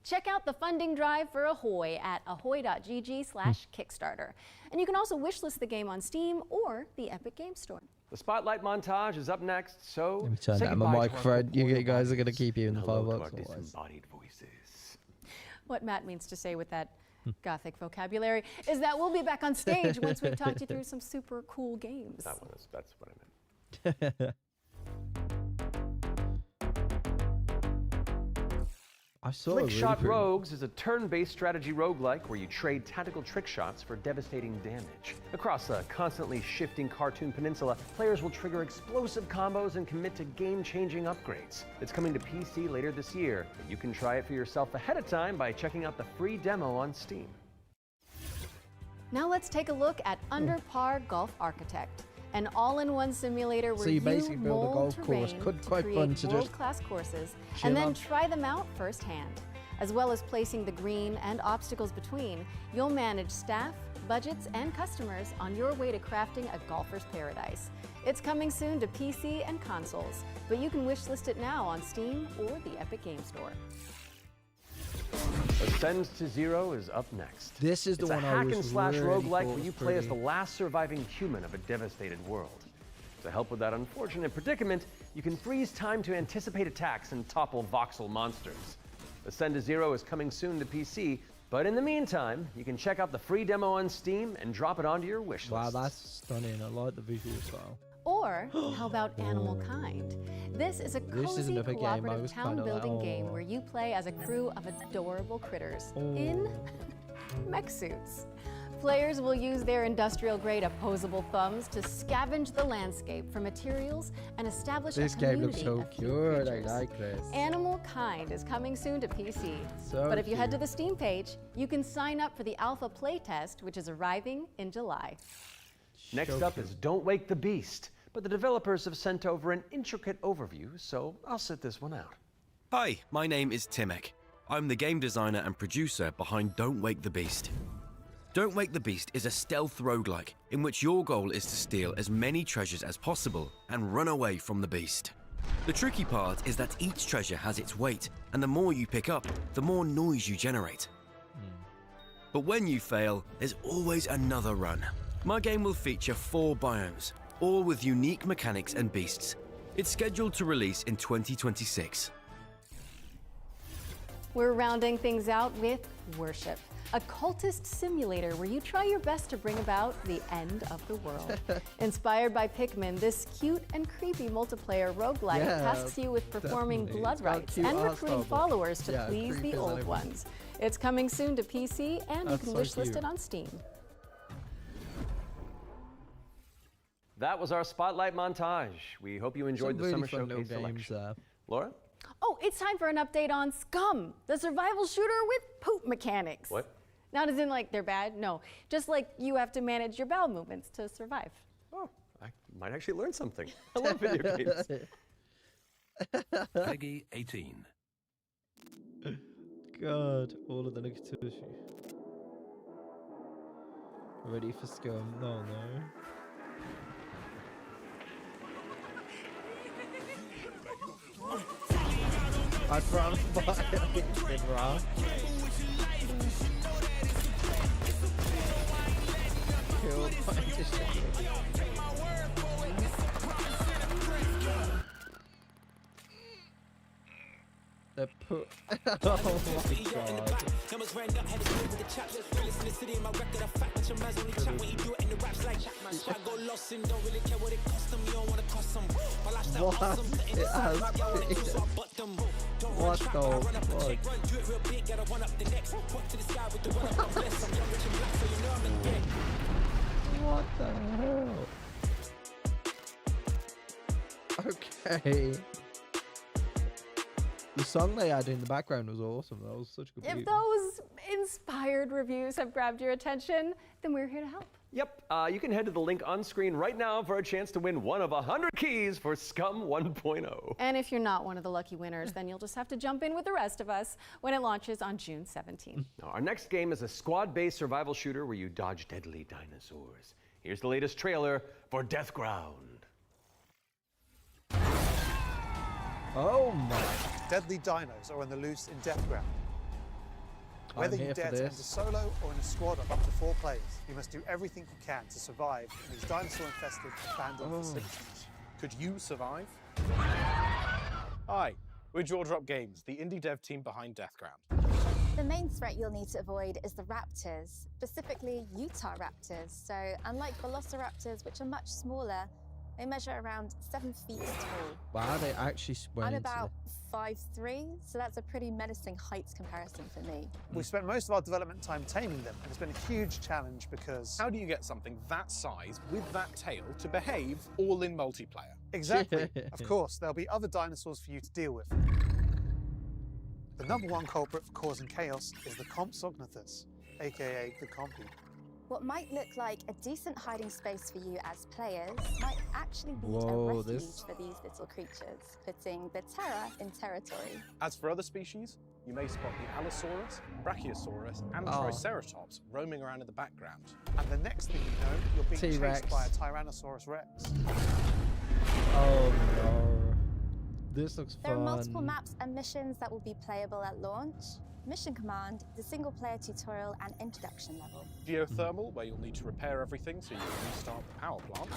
Check out the funding drive for Ahoy at ahoy.gg/Kickstarter. And you can also wishlist the game on Steam or the Epic Game Store. The spotlight montage is up next, so Let me turn say down my goodbye to our microphone. You corporeal guys are going to bodies keep hearing and the hello to fireworks. our otherwise. disembodied voices. What Matt means to say with that gothic vocabulary is that we'll be back on stage once we've talked you through some super cool games. That's what I meant. I saw a really Trickshot pretty- Rogues is a turn-based strategy roguelike where you trade tactical trick shots for devastating damage. Across a constantly shifting cartoon peninsula, players will trigger explosive combos and commit to game-changing upgrades. It's coming to PC later this year, but you can try it for yourself ahead of time by checking out the free demo on Steam. Now let's take a look at Under Par Golf Architect, an all-in-one simulator where So you basically build a mold golf course. terrain Could to quite create fun to just world-class courses chill and then on. try them out firsthand. As well as placing the green and obstacles between, you'll manage staff, budgets, and customers on your way to crafting a golfer's paradise. It's coming soon to PC and consoles, but you can wishlist it now on Steam or the Epic Game Store. Ascend to Zero is up next. This is the It's one a I hack was and slash really roguelike thought where was you play as the pretty. last surviving human of a devastated world. To help with that unfortunate predicament, you can freeze time to anticipate attacks and topple voxel monsters. Ascend to Zero is coming soon to PC, but in the meantime, you can check out the free demo on Steam and drop it onto your wish list. Wow, that's stunning. I like the visual style. Or how about Animal Kind? This is a This is cozy another game I cooperative was town kinda like, building oh. game where you play as a crew of adorable critters in mech suits. Players will use their industrial-grade opposable thumbs to scavenge the landscape for materials and establish This a game looks community so of cute cute. I creatures. like this. Animal Kind is coming soon to PC. So but if you head to cute. the Steam page, you can sign up for the alpha playtest, which is arriving in July. Next up is Don't Wake the Beast, but the developers have sent over an intricate overview, so I'll sit this one out. Hi, my name is Timek. I'm the game designer and producer behind Don't Wake the Beast. Don't Wake the Beast is a stealth roguelike in which your goal is to steal as many treasures as possible and run away from the beast. The tricky part is that each treasure has its weight, and the more you pick up, the more noise you generate. But when you fail, there's always another run. My game will feature 4 biomes, all with unique mechanics and beasts. It's scheduled to release in 2026. We're rounding things out with Worship, a cultist simulator where you try your best to bring about the end of the world. Inspired by Pikmin, this cute and creepy multiplayer roguelike Yeah, tasks you with performing definitely. blood It's got rites cute and art recruiting style, but followers to yeah, please the creepy as old anything. ones. It's coming soon to PC, and you That's can so wish list cute. it on Steam. That was our spotlight montage. We hope you enjoyed the really Summer fun Showcase little games selection. Laura? Oh, it's time for an update on Scum, the survival shooter with poop mechanics. What? Not as in like they're bad, no. Just like you have to manage your bowel movements to survive. Oh, I might actually learn something. I love video games. Peggy 18. God, all of the negativity. Ready for Scum? No, no. I'd rather buy it than raw. Killed by the put. Oh my god. What the What the hell? Okay. The song they had in the background was awesome. That was such a good If beat. those inspired reviews have grabbed your attention, then we're here to help. Yep, you can head to the link on screen right now for a chance to win one of 100 keys for Scum 1.0. And if you're not one of the lucky winners, then you'll just have to jump in with the rest of us when it launches on June 17th. Now, our next game is a squad-based survival shooter where you dodge deadly dinosaurs. Here's the latest trailer for Deathground. Oh my. Deadly dinos are on the loose in Deathground. Whether you here for dare to enter this. solo or in a squad of up to 4 players, you must do everything you can to survive in these dinosaur-infested abandoned facilities. Could you survive? Hi, we're Jaw Drop Games, the indie dev team behind Deathground. The main threat you'll need to avoid is the raptors, specifically Utah raptors. So unlike velociraptors, which are much smaller, they measure around 7 feet tall. Wow, they actually went I'm into about 5'3", so that's a pretty menacing heights comparison for me. We've spent most of our development time taming them, and it's been a huge challenge because... How do you get something that size with that tail to behave all in multiplayer? Exactly. Of course, there'll be other dinosaurs for you to deal with. The #1 culprit for causing chaos is the Compsognathus, aka the Compy. What might look like a decent hiding space for you as players might actually be Whoa, a refuge this- for these little creatures, putting the terror in territory. As for other species, you may spot the Allosaurus, Brachiosaurus, and Oh. Triceratops roaming around in the background. And the next thing you know, you're being T-Rex. chased by a Tyrannosaurus Rex. Oh no. This looks There fun. are multiple maps and missions that will be playable at launch. Mission Command, the single-player tutorial and introduction level. Geothermal, where you'll need to repair everything so you can restart the power plant.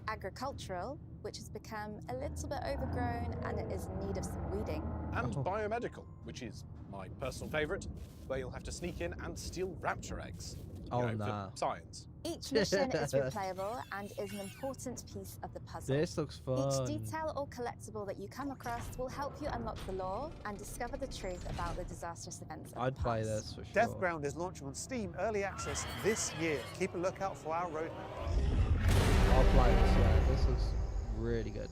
Agricultural, which has become a little bit overgrown and it is in need of some weeding. And biomedical, which is my personal favourite, where you'll have to sneak in and steal raptor eggs. Oh, for nah. science. Each mission is replayable and is an important piece of the puzzle. This looks fun. Each detail or collectible that you come across will help you unlock the lore and discover the truth about the disastrous events of I'd the play past. this for sure. Deathground is launching on Steam Early Access this year. Keep a lookout for our roadmap. I'll play this, yeah. This looks really good.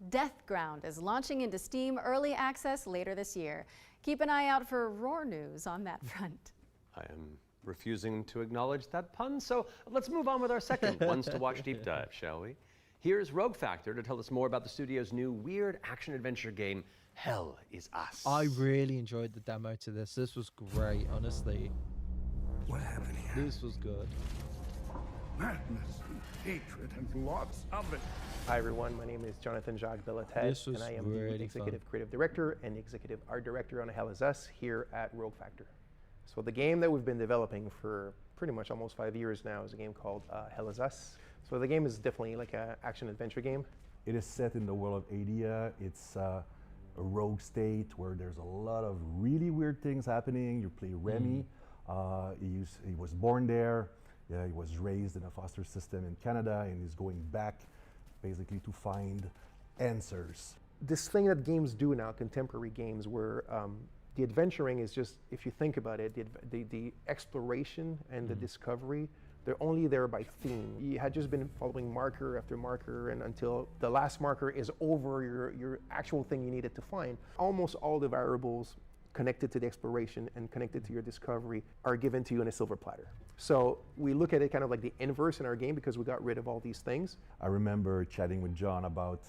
Deathground is launching into Steam Early Access later this year. Keep an eye out for Roar news on that front. I am refusing to acknowledge that pun, so let's move on with our second Ones to Watch deep dive, shall we? Here's Rogue Factor to tell us more about the studio's new weird action-adventure game, Hell is Us. I really enjoyed the demo to this. This was great, honestly. What happened here? This was good. Madness and hatred and lots of it. Hi everyone, my name is Jonathan Jacques Belatet, This was and I am really the Executive fun. Creative Director and the Executive Art Director on Hell is Us here at Rogue Factor. So the game that we've been developing for pretty much almost 5 years now is a game called Hell is Us. So the game is definitely like an action-adventure game. It is set in the world of Adia. It's a rogue state where there's a lot of really weird things happening. You play Remy. He was born there. Yeah, he was raised in a foster system in Canada, and he's going back basically to find answers. This thing that games do now, contemporary games, where the adventuring is just, if you think about it, the exploration and the discovery, they're only there by theme. You had just been following marker after marker, and until the last marker is over your actual thing you needed to find. Almost all the variables connected to the exploration and connected to your discovery are given to you in a silver platter. So we look at it kind of like the inverse in our game because we got rid of all these things. I remember chatting with John about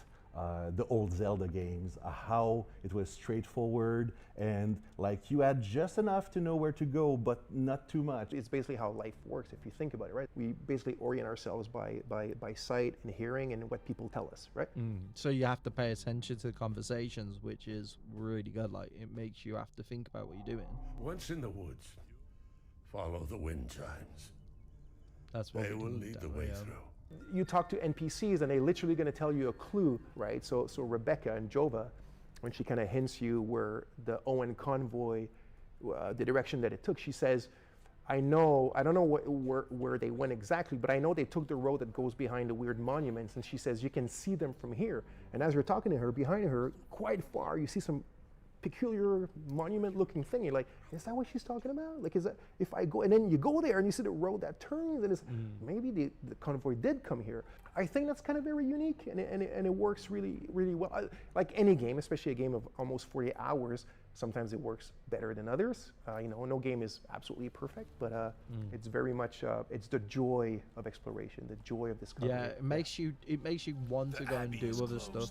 the old Zelda games, how it was straightforward and like you had just enough to know where to go, but not too much. It's basically how life works if you think about it, right? We basically orient ourselves by sight and hearing and what people tell us, right? So you have to pay attention to the conversations, which is really good. Like, it makes you have to think about what you're doing. Once in the woods, follow the wind chimes. That's what they we will did lead that the way, way yeah. through. You talk to NPCs and they're literally going to tell you a clue, right? So Rebecca and Jova, when she kind of hints you where the Owen convoy, the direction that it took, she says, I don't know where they went exactly, but I know they took the road that goes behind the weird monuments. And she says, you can see them from here. And as you're talking to her, behind her, quite far, you see some peculiar monument looking thing. You're like, is that what she's talking about? Like, is that, if I go, and then you go there and you see the road that turns and it's, maybe the convoy did come here. I think that's kind of very unique and it works really, really well. Like any game, especially a game of almost 40 hours, sometimes it works better than others. No game is absolutely perfect, but it's very much, it's the joy of exploration, the joy of discovery. Yeah, it makes you want to go and do other stuff.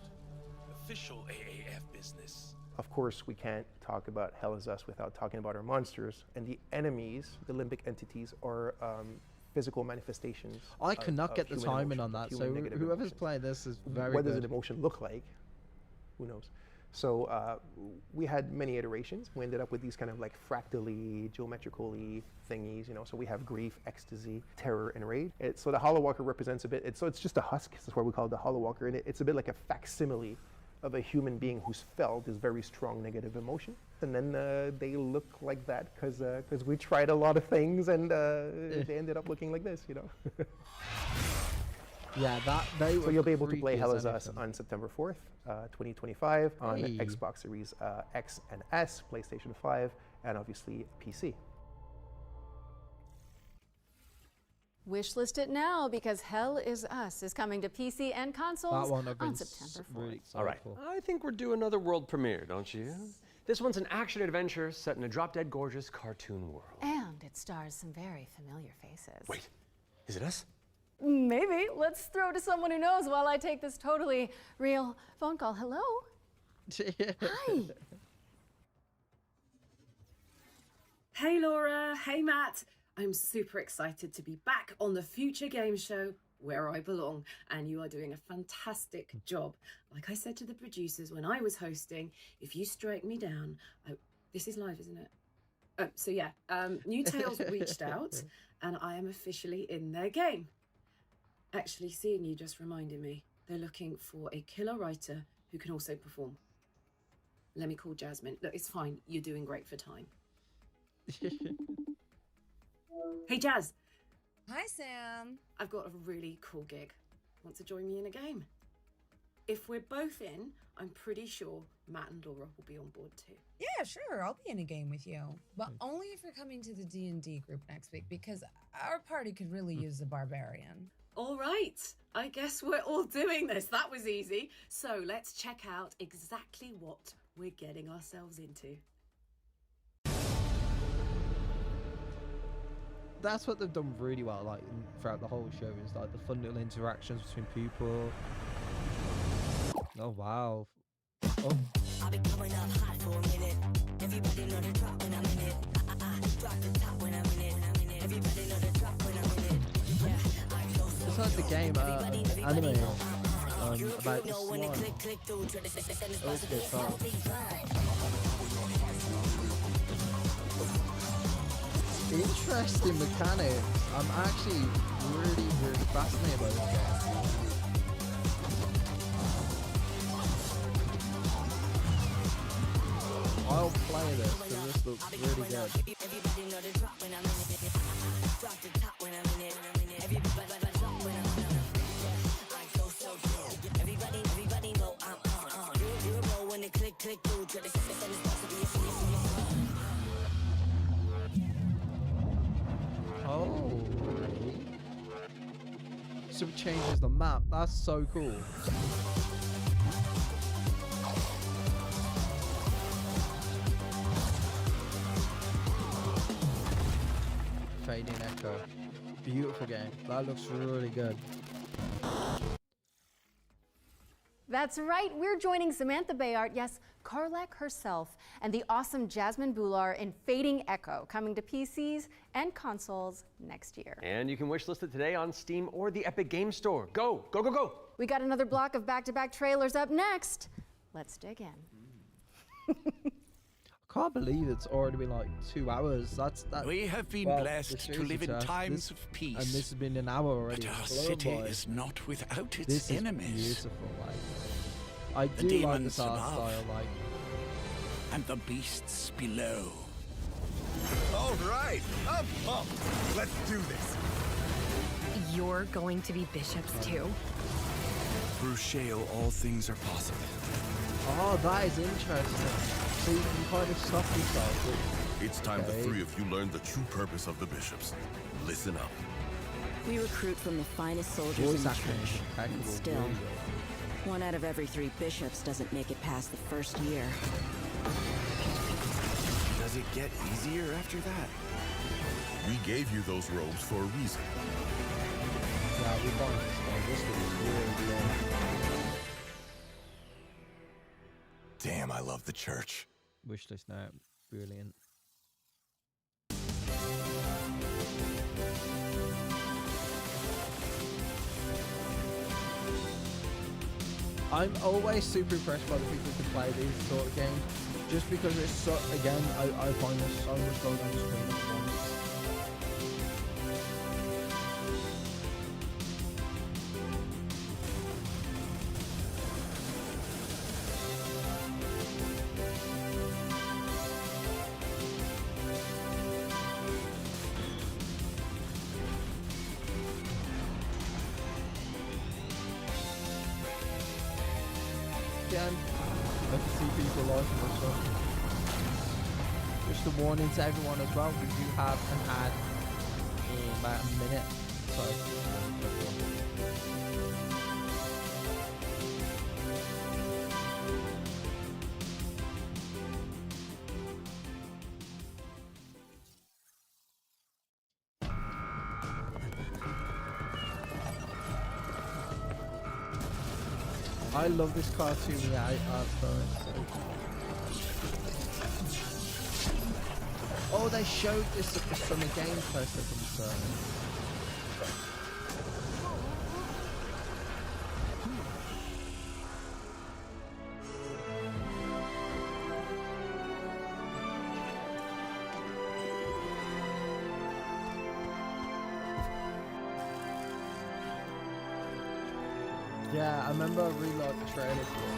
Official AAF business. Of course, we can't talk about Hell is Us without talking about our monsters. And the enemies, the limbic entities, are physical manifestations. I cannot get the human timing emotion, on that, human so negative whoever's emotions. playing this is very What does good. an emotion look like? Who knows? So we had many iterations. We ended up with these kind of like fractally, geometrically thingies, So we have grief, ecstasy, terror, and rage. So the Hollow Walker represents a bit, it's just a husk. That's why we call it the Hollow Walker. And it's a bit like a facsimile of a human being who's felt this very strong negative emotion. And then they look like that because we tried a lot of things and they ended up looking like this, Yeah, So you'll be able to play Hell is Us on September 4th, 2025 on Hey. Xbox Series X and S, PlayStation 5, and obviously PC. Wishlist it now because Hell is Us is coming to PC and consoles That one I've been on September 4th. really excited All right, for. I think we're due another world premiere, don't you? This one's an action-adventure set in a drop-dead gorgeous cartoon world. And it stars some very familiar faces. Wait, is it us? Maybe. Let's throw to someone who knows while I take this totally real phone call. Hello? Hi. Hey Laura, hey Matt. I'm super excited to be back on the Future Game Show where I belong, and you are doing a fantastic job. Like I said to the producers when I was hosting, if you strike me down, this is live, isn't it? New Tales reached out and I am officially in their game. Actually, seeing you just reminded me, they're looking for a killer writer who can also perform. Let me call Jasmine. Look, it's fine. You're doing great for time. Hey, Jazz. Hi, Sam. I've got a really cool gig. Want to join me in a game? If we're both in, I'm pretty sure Matt and Laura will be on board too. Yeah, sure. I'll be in a game with you, but only if you're coming to the D&D group next week because our party could really use a barbarian. All right. I guess we're all doing this. That was easy. So let's check out exactly what we're getting ourselves into. That's what they've done really well, like throughout the whole show, is like the fun little interactions between people. Oh wow. Oh. I'll be coming up hot for a minute. Everybody know the drop when I'm in it. Drop the top when I'm in it. Everybody know the drop when I'm in it. Yeah, it's like the game anime about the slime. That was good fun. Interesting mechanics. I'm actually really fascinated by this game. I'll play this because this looks really good. Oh, so it changes the map. That's so cool. Fading Echo. Beautiful game. That looks really good. That's right, we're joining Samantha Bayard, yes, Karlach herself, and the awesome Jasmine Bhullar in Fading Echo, coming to PCs and consoles next year. And you can wishlist it today on Steam or the Epic Games Store. Go, go, go, go! We got another block of back-to-back trailers up next. Let's dig in. I can't believe it's already been like 2 hours. We have been blessed to live in times of peace. And this has been an hour already. But our city is not without its this enemies. Is beautiful. Like, I do like this art style. Like, and the beasts below. All right, I'm pumped. Let's do this. You're going to be bishops too? Through Shale, all things are possible. Oh, that is interesting. So you can kind of stop yourself. It's time the three of you learn the true purpose of the bishops. Listen up. We recruit from the finest soldiers in the church. And still, 1 out of every 3 bishops doesn't make it past the first year. Does it get easier after that? We gave you those robes for a reason. Yeah, we bought this one. This was really good. Damn, I love the church. Wishlist now. Brilliant. I'm always super impressed by the people who play these sort of games, just because it's so, again, I find there's so much going on the screen at once. Again, I can see people liking this one. Just a warning to everyone as well, we do have an ad in about a minute, so I love this cartoony art style. Oh, they showed this at the Summer Game Fest of concern. Yeah, I remember I really liked the trailer for this.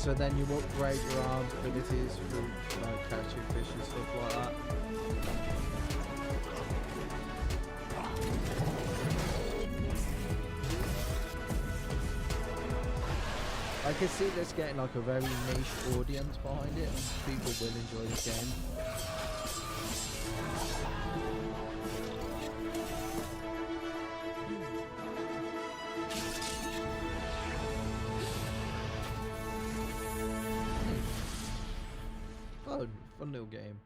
So then you upgrade your arms abilities through like catching fish and stuff like that. I can see this getting like a very niche audience behind it. People will enjoy this game. Fun little game.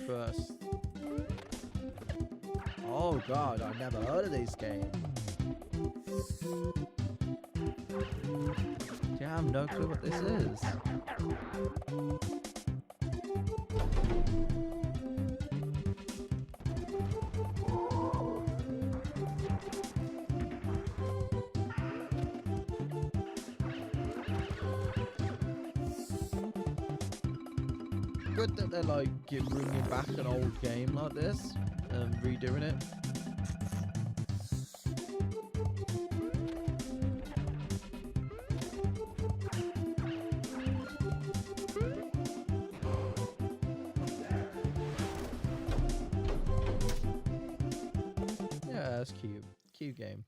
First. Oh god, I never heard of this game. Yeah, I have no clue what this is. Good that they're like bringing back an old game like this and redoing it. Yeah, that's cute. Cute game.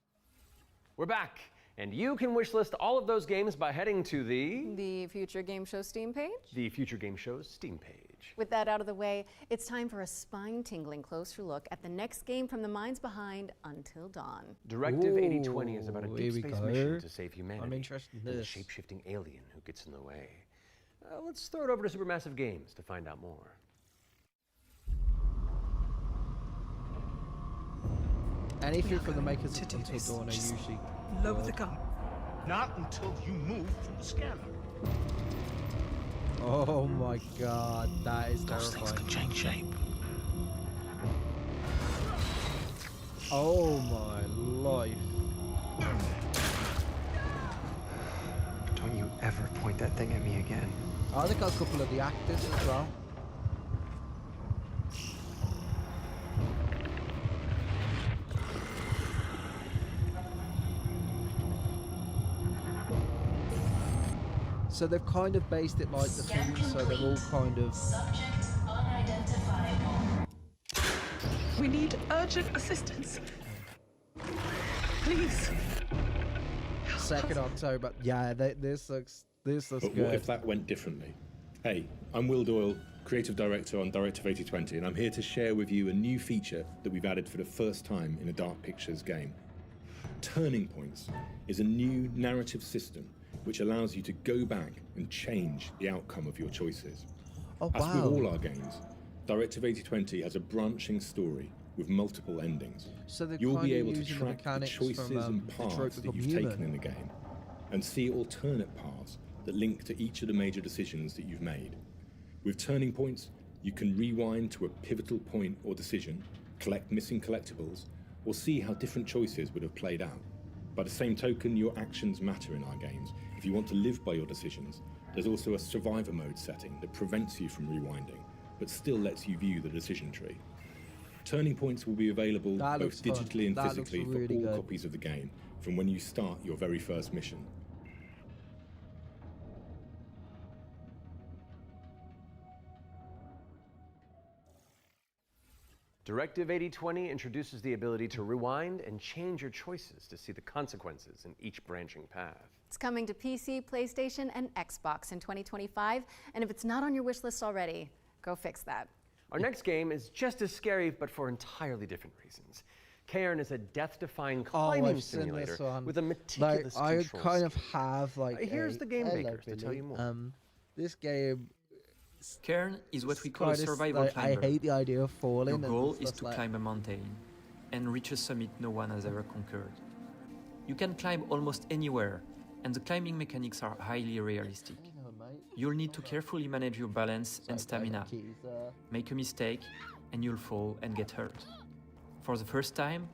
We're back, and you can wishlist all of those games by heading to the Future Game Show Steam page? The Future Game Show's Steam page. With that out of the way, it's time for a spine-tingling closer look at the next game from the minds behind Until Dawn. Directive 8020 is about a deep space go. mission to save humanity. I'm interested in and this. a shape-shifting alien who gets in the way. Let's throw it over to Supermassive Games to find out more. Anything from the makers of Until Dawn are usually Lower the gun. Not until you move from the scanner. Oh my god, that is Those things can change shape. Oh my life. Don't you ever point that thing at me again. I think got a couple of the actors as well. So they've kind of based it like the film, so they're all kind of... Subject unidentifiable. We need urgent assistance. Please. 2nd October. Yeah, this looks But good. what if that went differently? Hey, I'm Will Doyle, Creative Director on Directive 8020, and I'm here to share with you a new feature that we've added for the first time in a Dark Pictures game. Turning Points is a new narrative system which allows you to go back and change the outcome of your choices. Oh, As wow. with all our games, Directive 8020 has a branching story with multiple endings. So they're You'll be kinda able to using the track the mechanics choices from, and Detroit paths that Become you've Human. taken in the game, and see alternate paths that link to each of the major decisions that you've made. With Turning Points, you can rewind to a pivotal point or decision, collect missing collectibles, or see how different choices would have played out. By the same token, your actions matter in our games. If you want to live by your decisions, there's also a survivor mode setting that prevents you from rewinding, but still lets you view the decision tree. Turning Points will be available That both looks fun. digitally and That looks physically really for all good. copies of the game from when you start your very first mission. Directive 8020 introduces the ability to rewind and change your choices to see the consequences in each branching path. It's coming to PC, PlayStation, and Xbox in 2025, and if it's not on your wish list already, go fix that. Our next game is just as scary, but for entirely different reasons. Cairn is a death-defying climbing I've seen simulator this one. with a meticulous I control kind of scheme. have like. Here's the game hello, makers to tell Billy. you more. This game. Cairn is what we call a kinda survival like, climber. I hate the idea of falling. Your and goal is stuff to like- climb a mountain and reach a summit no one has ever conquered. You can climb almost anywhere, and the climbing mechanics are highly realistic. You'll need to carefully manage your balance and stamina. Make a mistake, and you'll fall and get hurt. For the first time,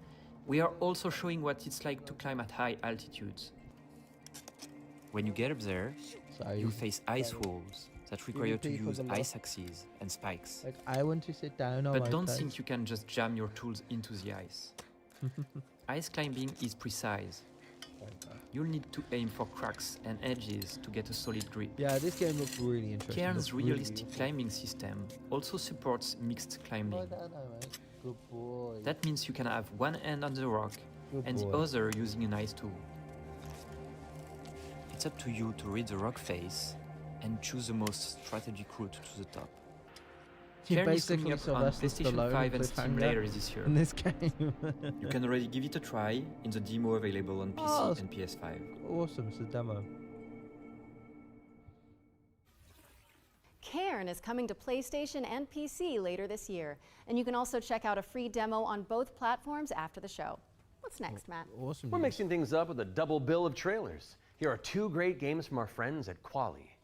we are also showing what it's like to climb at high altitudes. When you get up there, Sorry. you face ice walls that require to repeat for use the ice axes and spikes. Like, I want to sit down on But my don't toes. think you can just jam your tools into the ice. Ice climbing is precise. You'll need to aim for cracks and edges to get a solid grip. Yeah, this game looks really interesting. Cairn's Looks realistic really climbing system also supports mixed climbing. Good boy. That means you can have one hand on the rock Good and the boy. other using an ice tool. It's up to you to read the rock face and choose the most strategic route to the top. You're Cairn is coming basically up on Sylvester PlayStation Stallone 5 and with Steam Cliffhanger later this year. in this game. You can already give it a try in the demo available on PC Oh, and PS5. Awesome, it's a demo. Cairn is coming to PlayStation and PC later this year, and you can also check out a free demo on both platforms after the show. What's next, Matt? Awesome. We're mixing things up with a double bill of trailers. Here are two great games from our friends at Quali.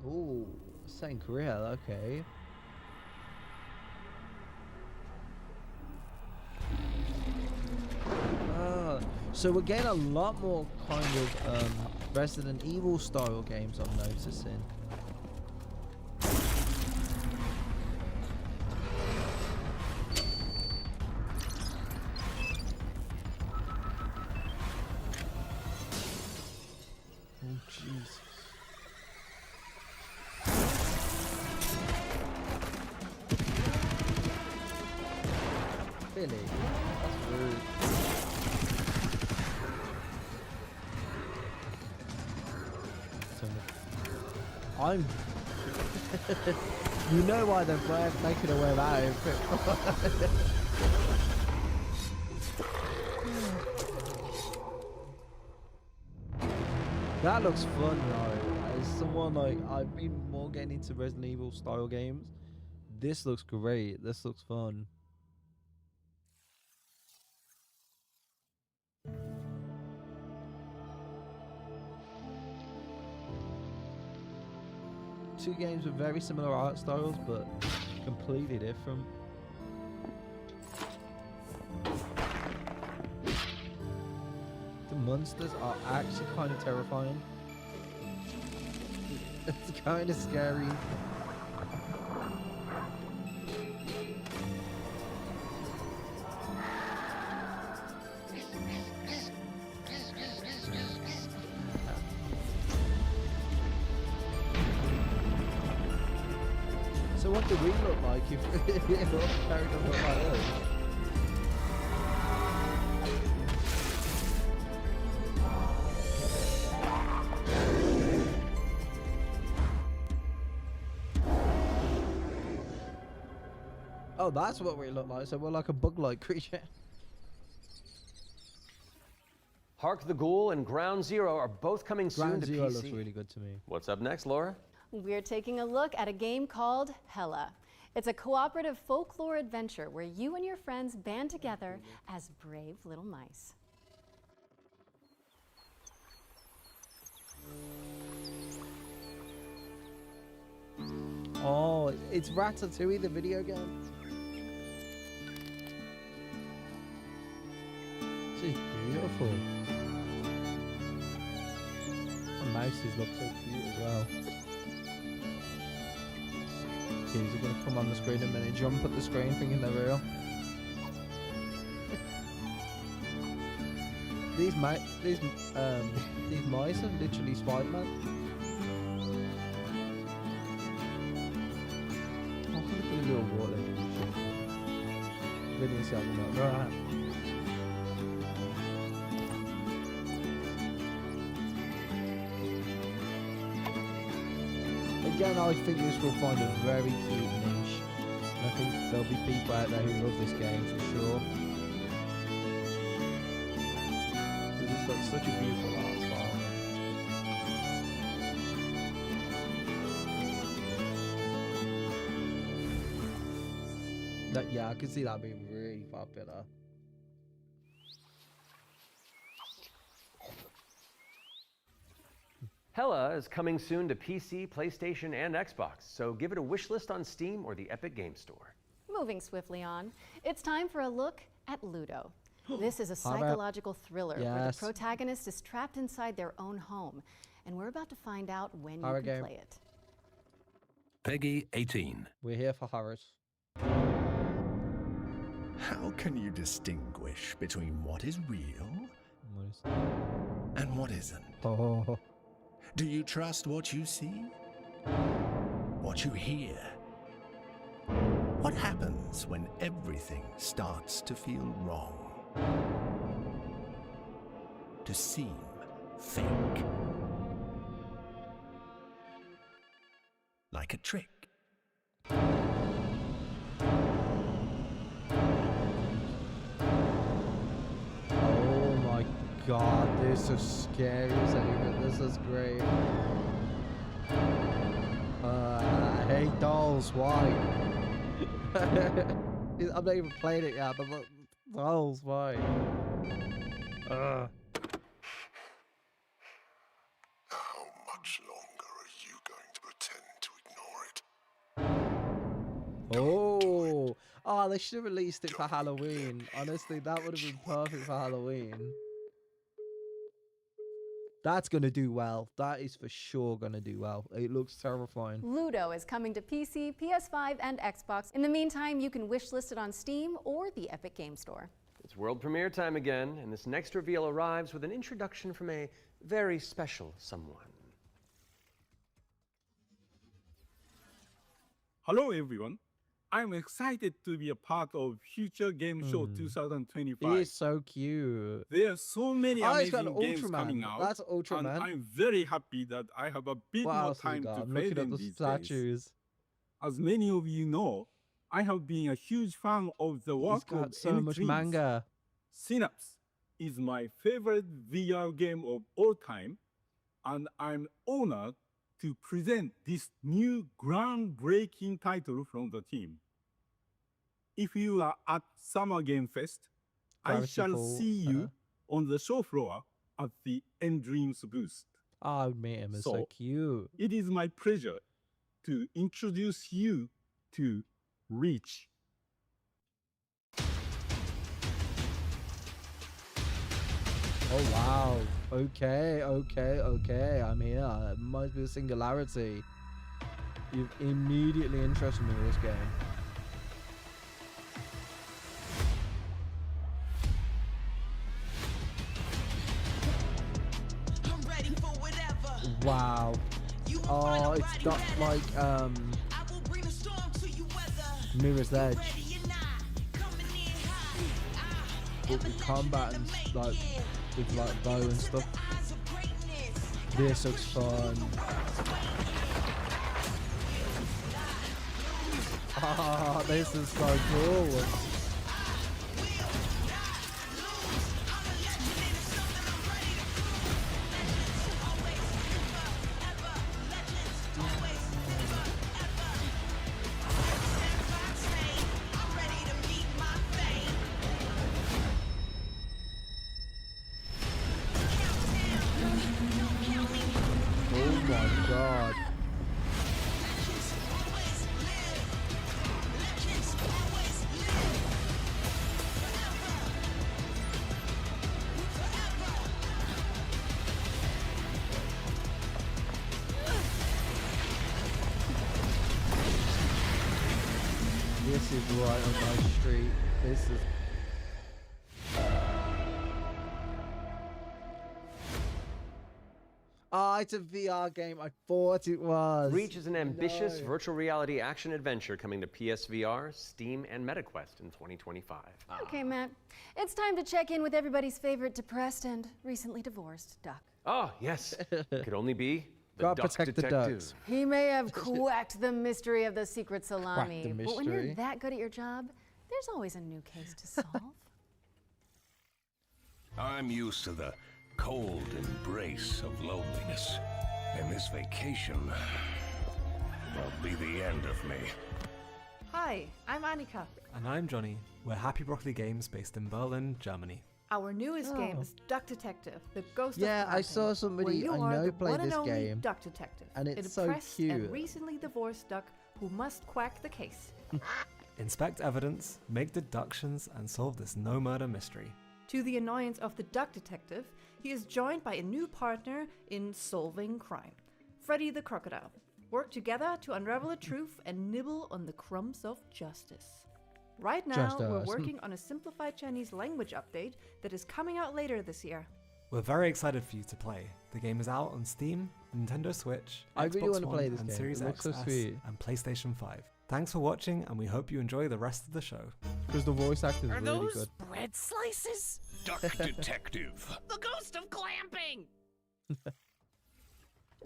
Ooh, St. Grill, okay. So we're getting a lot more kind of Resident Evil style games I'm noticing. Oh, Jesus. Billy, that's rude. I'm. You know why they're making away without him. That looks fun, though. As someone like I've been more getting into Resident Evil style games. This looks great. This looks fun. Two games with very similar art styles, but completely different. The monsters are actually kind of terrifying. It's kind of scary. So what do we look like if all the characters look like us? Oh, that's what we look like. So we're like a bug-like creature. Hark the Ghoul and Ground Zero are both coming soon Ground to Zero PC. looks really good to me. What's up next, Laura? We're taking a look at a game called Hella. It's a cooperative folklore adventure where you and your friends band together as brave little mice. Oh, it's Ratatouille, the video game. This is beautiful. The mouses look so cute as well. Kids are gonna come on the screen in a minute, jump at the screen thinking they're real. These mice are literally Spider-Man. Oh, look at the little water. Really excited. Right. Again, I think this will find a very cute niche. And I think there'll be people out there who love this game for sure. Because it's got such a beautiful art style. That, yeah, I can see that being really popular. Hella is coming soon to PC, PlayStation, and Xbox, so give it a wish list on Steam or the Epic Game Store. Moving swiftly on, it's time for a look at Ludo. This is a psychological thriller where the Yes. protagonist is trapped inside their own home, and we're about to find out when Horror you can game. play it. Peggy 18. We're here for horrors. How can you distinguish between what is real and what isn't? Oh. Do you trust what you see? What you hear? What happens when everything starts to feel wrong? To seem fake? Like a trick? Oh my god, this is scary as anything. This is great. I hate dolls. Why? I'm not even playing it yet, but look, dolls. Why? How much longer are you going to pretend to ignore it? Oh, they should have released it for Halloween. Honestly, that would have been perfect for Halloween. That's gonna do well. That is for sure gonna do well. It looks terrifying. Ludo is coming to PC, PS5, and Xbox. In the meantime, you can wishlist it on Steam or the Epic Game Store. It's world premiere time again, and this next reveal arrives with an introduction from a very special someone. Hello everyone. I'm excited to be a part of Future Game Show 2025. He is so cute. There are so many Oh, he's got amazing an games Ultraman. coming out. That's Ultraman. And I'm very happy that I have a bit What more else have we time got? to I'm play looking at them the these days. statues. As many of you know, I have been a huge fan of the work He's got of so Amy much Trees. manga. Synapse is my favorite VR game of all time, and I'm honored to present this new groundbreaking title from the team. If you are at Summer Game Fest, I Gravity shall Fall, see you on the show floor at the Endreams booth. Oh, man, it's so cute. It is my pleasure to introduce you to Reach. Oh wow. Okay. I'm here. It must be a singularity. You've immediately interested me in this game. Wow. Oh, it's got like Mirror's Edge. But with combat and like with like bow and stuff. This looks fun. Ah, this is so cool. Oh my god. This is right on my street. This is... Oh, it's a VR game. I thought it was. Reach is an ambitious No. virtual reality action adventure coming to PSVR, Steam, and MetaQuest in 2025. Okay, Matt, it's time to check in with everybody's favorite depressed and recently divorced duck. Oh, yes. Could only be the Gotta Duck protect the Detective. ducks. He may have quacked the mystery of the secret salami, the but when you're mystery. that good at your job, there's always a new case to solve. I'm used to the cold embrace of loneliness, and this vacation will be the end of me. Hi, I'm Annika. And I'm Johnny. We're Happy Broccoli Games based in Berlin, Germany. Our newest game is Duck Detective: The Ghost Yeah, of I Clamping, saw somebody where you I are know the play one and this only game, Duck Detective, and it's a so depressed cute. and recently divorced duck who must quack the case. Inspect evidence, make deductions, and solve this no-murder mystery. To the annoyance of the Duck Detective, he is joined by a new partner in solving crime, Freddy the Crocodile. Work together to unravel the truth and nibble on the crumbs of justice. Right now, we're working on a simplified Chinese language update that is coming out later this year. We're very excited for you to play. The game is out on Steam, Nintendo Switch, I really Xbox want to One, play this and game. Series It looks so XS, sweet. and PlayStation 5. Thanks for watching, and we hope you enjoy the rest of the show. Because the voice actor is Are really those good. bread slices? Duck Detective. The ghost of glamping!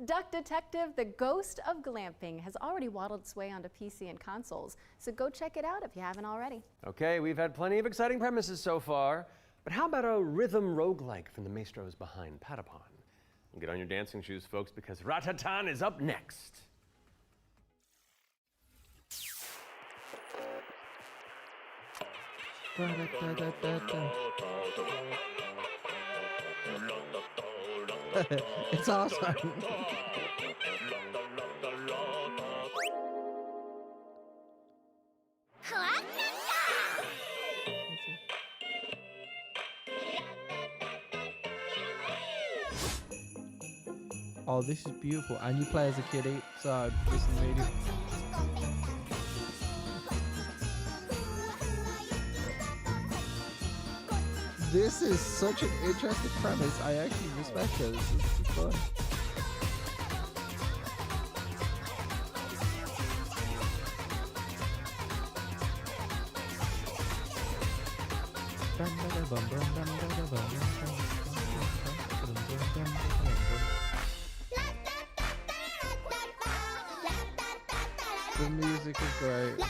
Duck Detective, the Ghost of Glamping, has already waddled its way onto PC and consoles, so go check it out if you haven't already. Okay, we've had plenty of exciting premises so far, but how about a rhythm roguelike from the maestros behind Patapon? Get on your dancing shoes, folks, because Ratatan is up next. It's awesome. Oh, this is beautiful. And you play as a kiddie, so this is immediate. This is such an interesting premise. I actually respect it. This is fun. The music is great.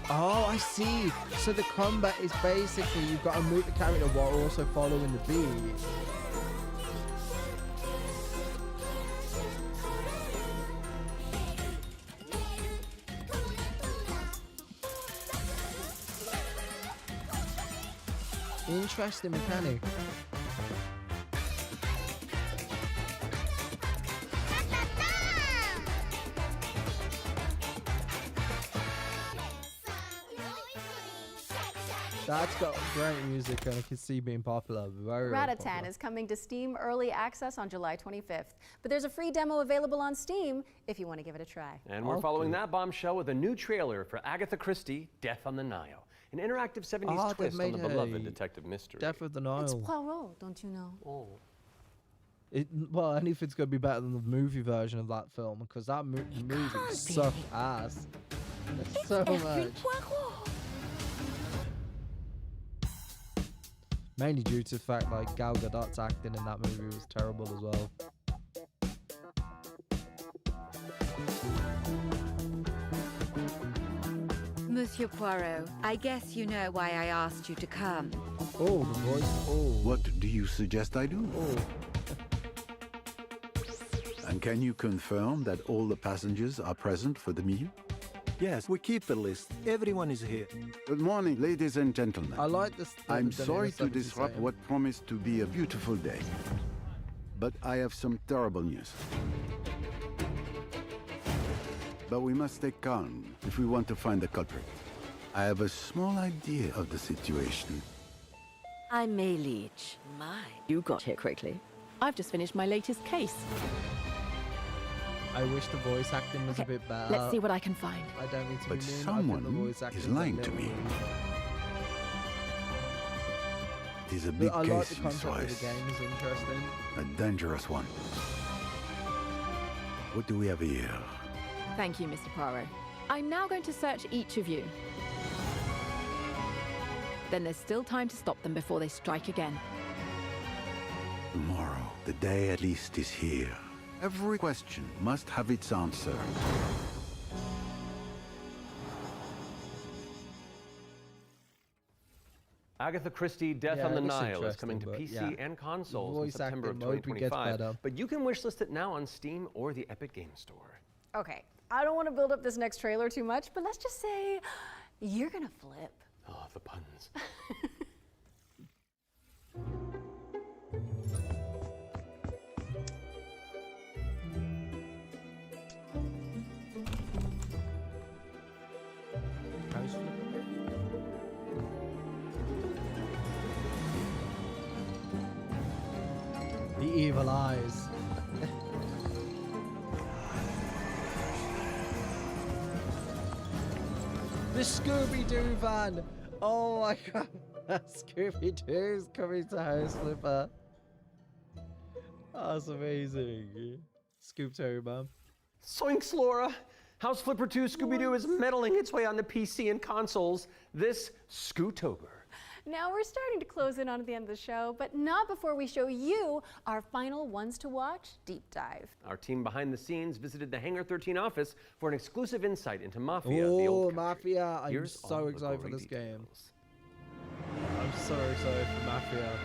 Oh, I see. So the combat is basically you've got to move the character while also following the beat. Interesting mechanic. That's got great music and I can see being popular. Very Ratatan popular. is coming to Steam Early Access on July 25th. But there's a free demo available on Steam if you want to give it a try. And we're following that bombshell with a new trailer for Agatha Christie, Death on the Nile. An interactive 70s twist on the beloved detective mystery. Death of the Nile. It's Poirot, don't you know? Oh. Well, anything's going to be better than the movie version of that film because that movie sucked ass. So much. Mainly due to the fact like Gal Gadot's acting in that movie was terrible as well. Monsieur Poirot, I guess you know why I asked you to come. Oh, the voice. Oh. What do you suggest I do? Oh. And can you confirm that all the passengers are present for the meal? Yes, we keep the list. Everyone is here. Good morning, ladies and gentlemen. I like this. I'm sorry to disrupt what promised to be a beautiful day, but I have some terrible news. But we must stay calm if we want to find the culprit. I have a small idea of the situation. I'm May Leach. My, you got here quickly. I've just finished my latest case. I wish the voice acting was a bit better. Let's see what I can find. I don't need to But be mean. someone I think the voice acting is lying to me. It is a big I like case, the Miss concept of Rice. the game. Is interesting. A dangerous one. What do we have here? Thank you, Mr. Poirot. I'm now going to search each of you. Then there's still time to stop them before they strike again. Tomorrow, the day at least is here. Every question must have its answer. Agatha Christie, Death Yeah, on the it looks Nile is coming to interesting, PC but yeah. and consoles in Voice September of acting mode gets 2025. better. But you can wishlist it now on Steam or the Epic Game Store. Okay, I don't want to build up this next trailer too much, but let's just say you're gonna flip. Oh, the puns. The evil eyes. The Scooby-Doo van. Oh my god. Scooby-Doo's coming to House Flipper. That's amazing. Scoop-Toe, man. Soinks, Laura! House Flipper 2 Scooby-Doo is meddling its way onto PC and consoles this Scootober. Now we're starting to close in on the end of the show, but not before we show you our final ones to watch deep dive. Our team behind the scenes visited the Hangar 13 office for an exclusive insight into Mafia, the Oh, old country. Mafia. I'm Here's so all the excited for gory this game. details. I'm so excited for Mafia.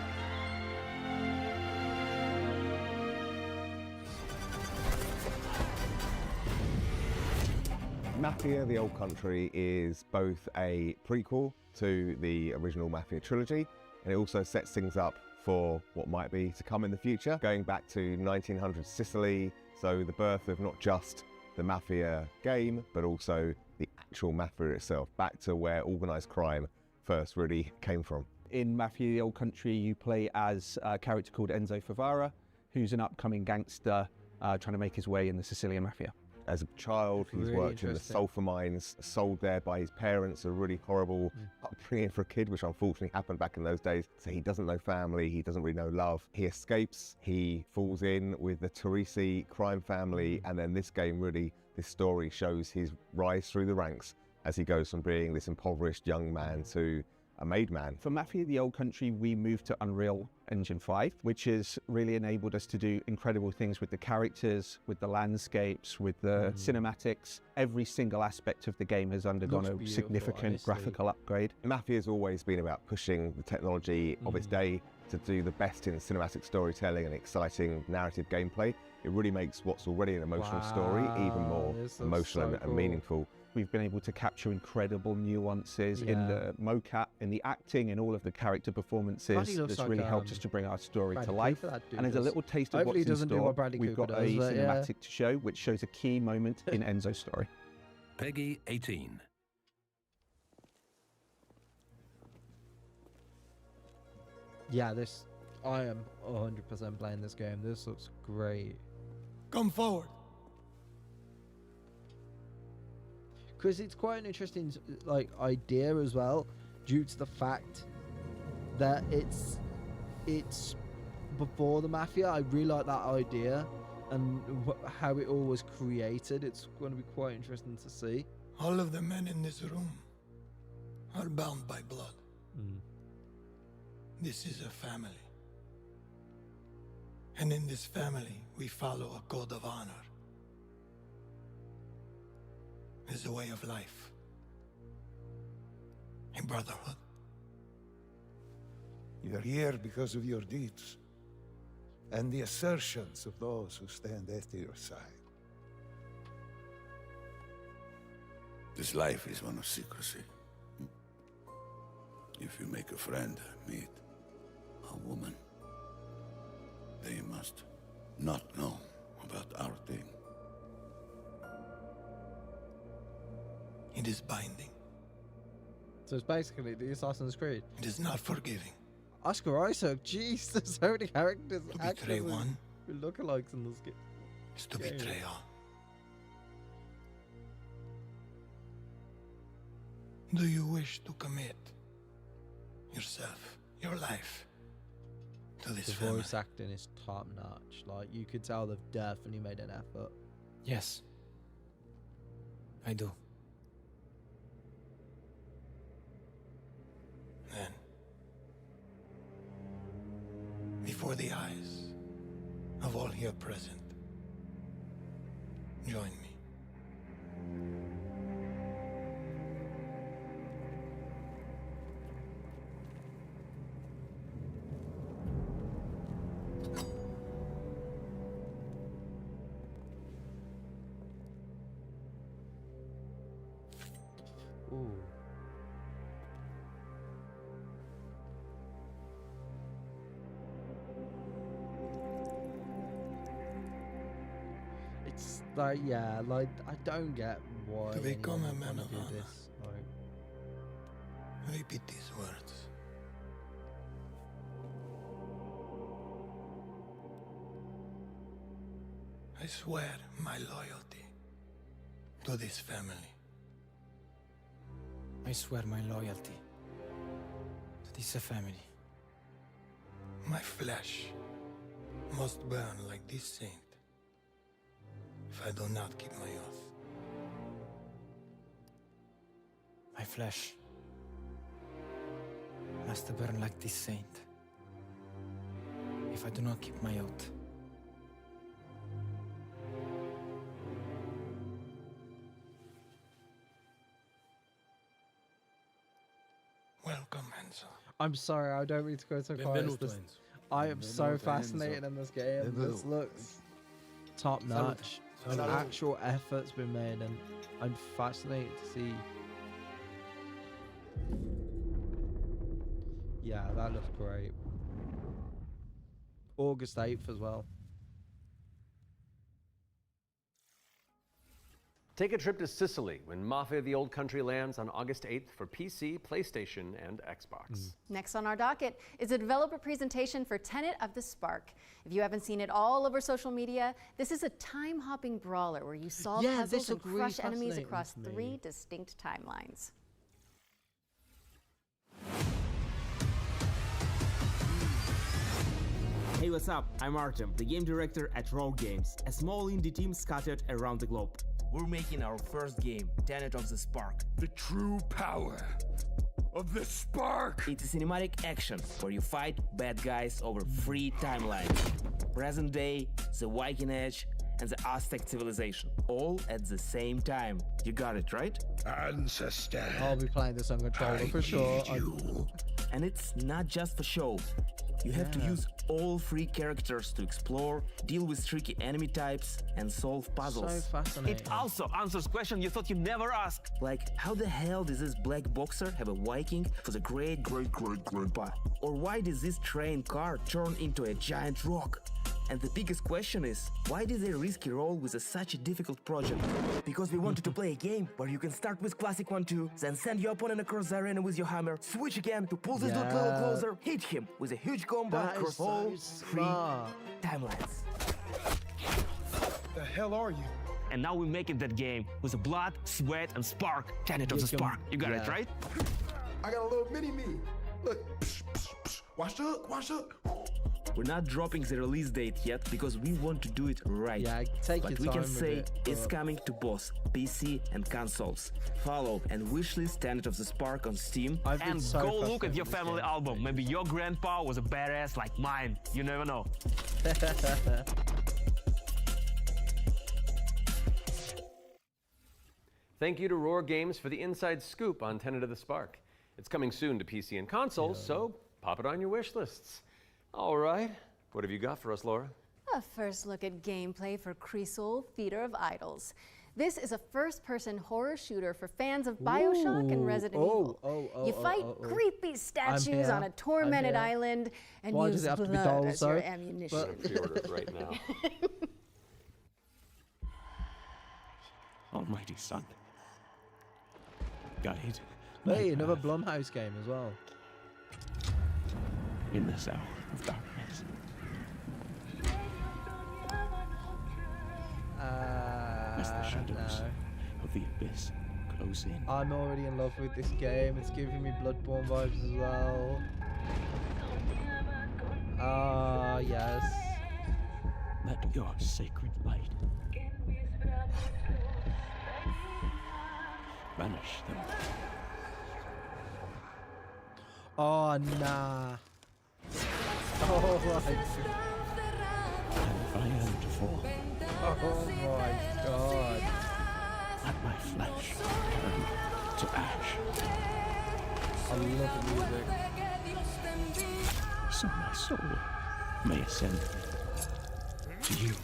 Mafia: The Old Country is both a prequel to the original Mafia trilogy, and it also sets things up for what might be to come in the future, going back to 1900 Sicily, so the birth of not just the Mafia game, but also the actual Mafia itself, back to where organised crime first really came from. In Mafia: The Old Country, you play as a character called Enzo Favara, who's an upcoming gangster trying to make his way in the Sicilian Mafia. As a child, he's Really worked in the interesting. sulfur mines, sold there by his parents, a really horrible upbringing for a kid, which unfortunately happened back in those days. So he doesn't know family, he doesn't really know love. He escapes, he falls in with the Teresi crime family, and then this game really, this story shows his rise through the ranks as he goes from being this impoverished young man to a made man. For Mafia: The Old Country, we moved to Unreal Engine 5, which has really enabled us to do incredible things with the characters, with the landscapes, with the cinematics. Every single aspect of the game has undergone Looks a beautiful, significant honestly. graphical upgrade. Mafia's always been about pushing the technology of its day to do the best in cinematic storytelling and exciting narrative gameplay. It really makes what's already an emotional story even more this looks emotional so and cool. meaningful. We've been able to capture incredible nuances in the mocap, in the acting, in all of the character performances. Bradley looks That's like, really helped us to bring our story Bradley to life. Cooper, that dude And as a does. little taste of Hopefully what's he in doesn't do store, what Bradley we've Cooper got a does, but yeah. cinematic to show, which shows a key moment in Enzo's story. Peggy 18. Yeah, this. I am 100% playing this game. This looks great. Come forward. Because it's quite an interesting like idea as well, due to the fact that it's before the Mafia. I really like that idea and how it all was created. It's going to be quite interesting to see. All of the men in this room are bound by blood. This is a family. And in this family, we follow a code of honor. It's a way of life. A brotherhood. You're here because of your deeds and the assertions of those who stand at your side. This life is one of secrecy. If you make a friend, meet a woman, they must not know about our thing. It is binding. So it's basically the Assassin's Creed. It is not forgiving. Oscar Isaac, jeez, there's so many characters. To betray one with lookalikes in this game. is to betray all. Do you wish to commit yourself, your life, to this The family? voice acting is top notch. Like, you could tell they've definitely made an effort. Yes. I do. Then, before the eyes of all here present, join me. Like, yeah, like, I don't get why To become a anyone man wanna of do honor. this. Like, Repeat these words. I swear my loyalty to this family. I swear my loyalty to this family. My flesh must burn like this saint if I do not keep my oath. My flesh must burn like this saint if I do not keep my oath. Welcome, Enzo. I'm sorry, I don't mean to go so far. Benvenuto, This, Enzo. I am so Benvenuto, fascinated Enzo. in this game. This Benvenuto. looks top notch. Salute. An Salute. actual effort's been made, and I'm fascinated to see. Yeah, that looks great. August 8th as well. Take a trip to Sicily when Mafia: The Old Country lands on August 8th for PC, PlayStation, and Xbox. Next on our docket is a developer presentation for Tenet of the Spark. If you haven't seen it all over social media, this is a time-hopping brawler where you solve Yeah, puzzles this and looked really crush enemies fascinating across to me. 3 distinct timelines. Hey, what's up? I'm Artem, the game director at Rogue Games, a small indie team scattered around the globe. We're making our first game, Tenet of the Spark. The true power of the spark! It's a cinematic action where you fight bad guys over 3 timelines. Present day, the Viking Age, and the Aztec civilization, all at the same time. You got it, right? Ancestor. I'll be playing this on controller for sure. And it's not just for show. You have to use all 3 characters to explore, deal with tricky enemy types, and solve puzzles. So fascinating. It also answers questions you thought you'd never ask. Like, how the hell does this black boxer have a Viking for the great-great-great-grandpa? Or why does this train car turn into a giant rock? And the biggest question is, why did they risky roll with such a difficult project? Because we wanted to play a game where you can start with classic 1-2, then send your opponent across the arena with your hammer, switch again to pull this dude a little closer, hit him with a huge combo That is across so all 3 smart. timelines. The hell are you? And now we're making that game with the blood, sweat, and spark. Tenet of the Spark. You got it, right? I got a little mini-me. Look. Watch the hook, watch the hook. We're not dropping the release date yet because we want to do it right. Yeah, take but your we time can with say it, it's but- coming to both PC and consoles. Follow and wishlist Tenet of the Spark on Steam. I've been And so go look frustrated at your with this family game. album. Maybe your grandpa was a badass like mine. You never know. Thank you to Roar Games for the inside scoop on Tenet of the Spark. It's coming soon to PC and consoles, so pop it on your wish lists. All right, what have you got for us, Laura? A first look at gameplay for Creasol, Feeder of Idols. This is a first-person horror shooter for fans of BioShock and Resident Evil. You fight creepy statues on a tormented island and Why use does it have to be blood dolls, as your though? ammunition. I'm pre-order it right now. Almighty Son. Guide. Hey, another Blumhouse game as well. In this hour of darkness. As the shadows of the abyss close in. I'm already in love with this game. It's giving me Bloodborne vibes as well. Ah, yes. Let your sacred light banish them. Oh, nah. Oh, my And I am to fall. Oh, my God. Let my flesh turn to ash. I love the music. So my soul may ascend to you.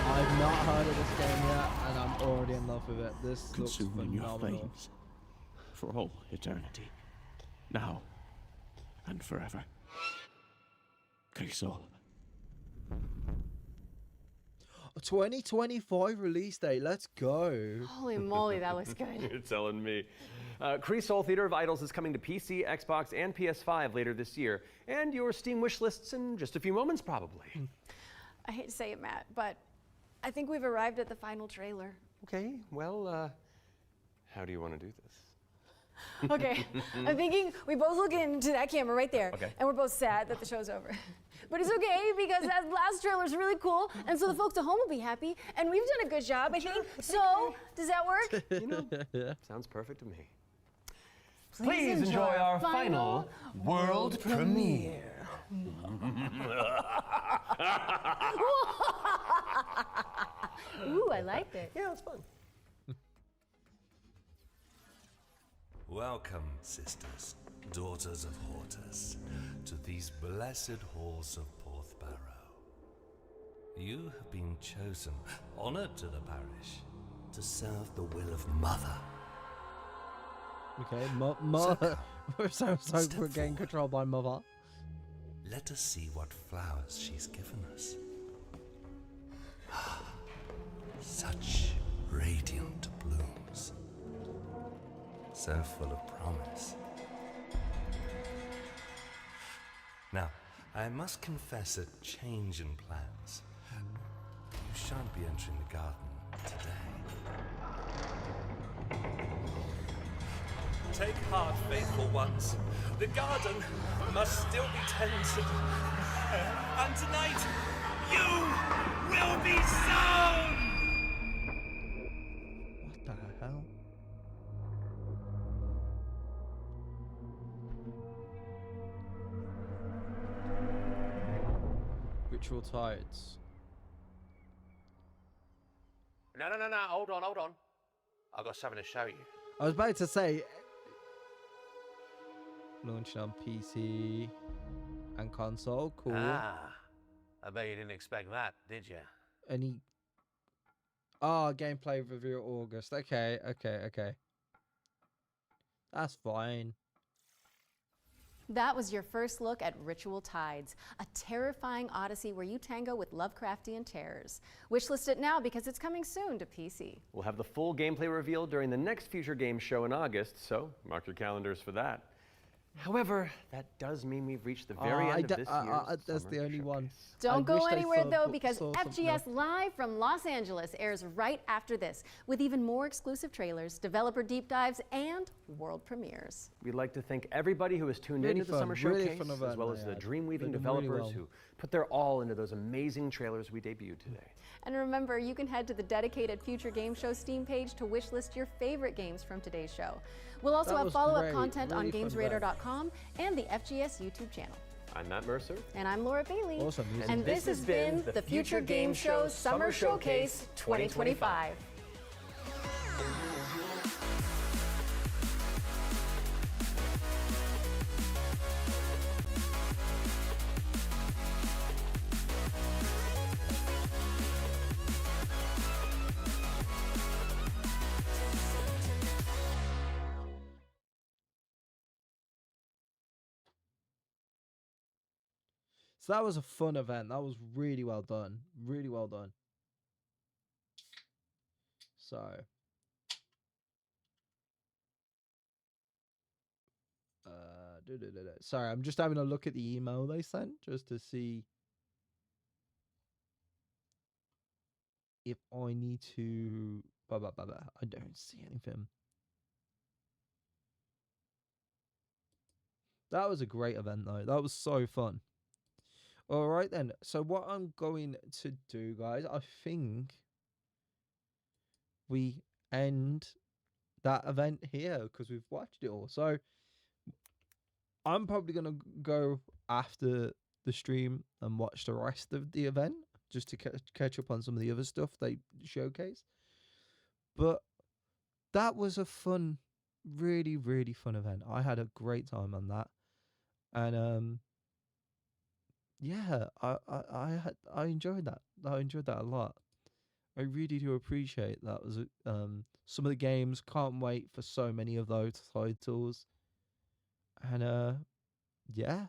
I've not heard of this game yet, and I'm already in love with it. This looks Consumed in your phenomenal. flames for all eternity, now and forever. Crisol. 2025 release date. Let's go. Holy moly, that looks good. You're telling me. Crisol Theater of Idols is coming to PC, Xbox, and PS5 later this year, and your Steam wish lists in just a few moments, probably. I hate to say it, Matt, but I think we've arrived at the final trailer. Okay, well, how do you want to do this? Okay, I'm thinking we both look into that camera right there, Okay. and we're both sad that the show's over. But it's okay because that last trailer is really cool, and so the folks at home will be happy, and we've done a good job, I think. So, does that work? You know, sounds perfect to me. Please enjoy our final world premiere. Ooh, I liked it. Yeah, it's fun. Welcome, sisters, daughters of Hortus, to these blessed halls of Porthbarrow. You have been chosen, honored to the parish, to serve the will of Mother. Okay, Mother. Sounds like we're getting controlled by Mother. Let us see what flowers she's given us. Such radiant blooms. So full of promise. Now, I must confess a change in plans. You shan't be entering the garden today. Take heart, faithful ones. The garden must still be tended. And tonight, you will be sown! What the hell? Ritual tides. No, hold on. I've got something to show you. I was about to say, launching on PC and console, cool. Ah, I bet you didn't expect that, did you? Any? Oh, gameplay review August. Okay. That's fine. That was your first look at Ritual Tides, a terrifying odyssey where you tango with Lovecraftian terrors. Wishlist it now because it's coming soon to PC. We'll have the full gameplay revealed during the next Future Games show in August, so mark your calendars for that. However, that does mean we've reached the very end of this year's that's the only one. Don't go anywhere though, because saw something FGS Live from Los Angeles airs right after this, with even more exclusive trailers, developer deep dives, and world premieres. We'd like to thank everybody who has tuned Really into the fun, Summer really Showcase, fun as event well they as the had. Dreamweaving Did them developers really well. who put their all into those amazing trailers we debuted today. And remember, you can head to the dedicated Future Game Show Steam page to wishlist your favorite games from today's show. We'll also That have was follow-up great, content on really fun event. GamesRadar.com and the FGS YouTube channel. I'm Matt Mercer. And I'm Laura Bailey. Awesome music. And this has been the Future Game Show Summer Showcase 2025. So that was a fun event. That was really well done. Really well done. So. Sorry, I'm just having a look at the email they sent just to see if I need to. I don't see anything. That was a great event though. That was so fun. All right then. So what I'm going to do, guys, I think we end that event here because we've watched it all. So I'm probably going to go after the stream and watch the rest of the event just to catch up on some of the other stuff they showcase. But that was a fun, really, really fun event. I had a great time on that. And yeah, I enjoyed that. I enjoyed that a lot. I really do appreciate that. Some of the games, can't wait for so many of those titles. And yeah,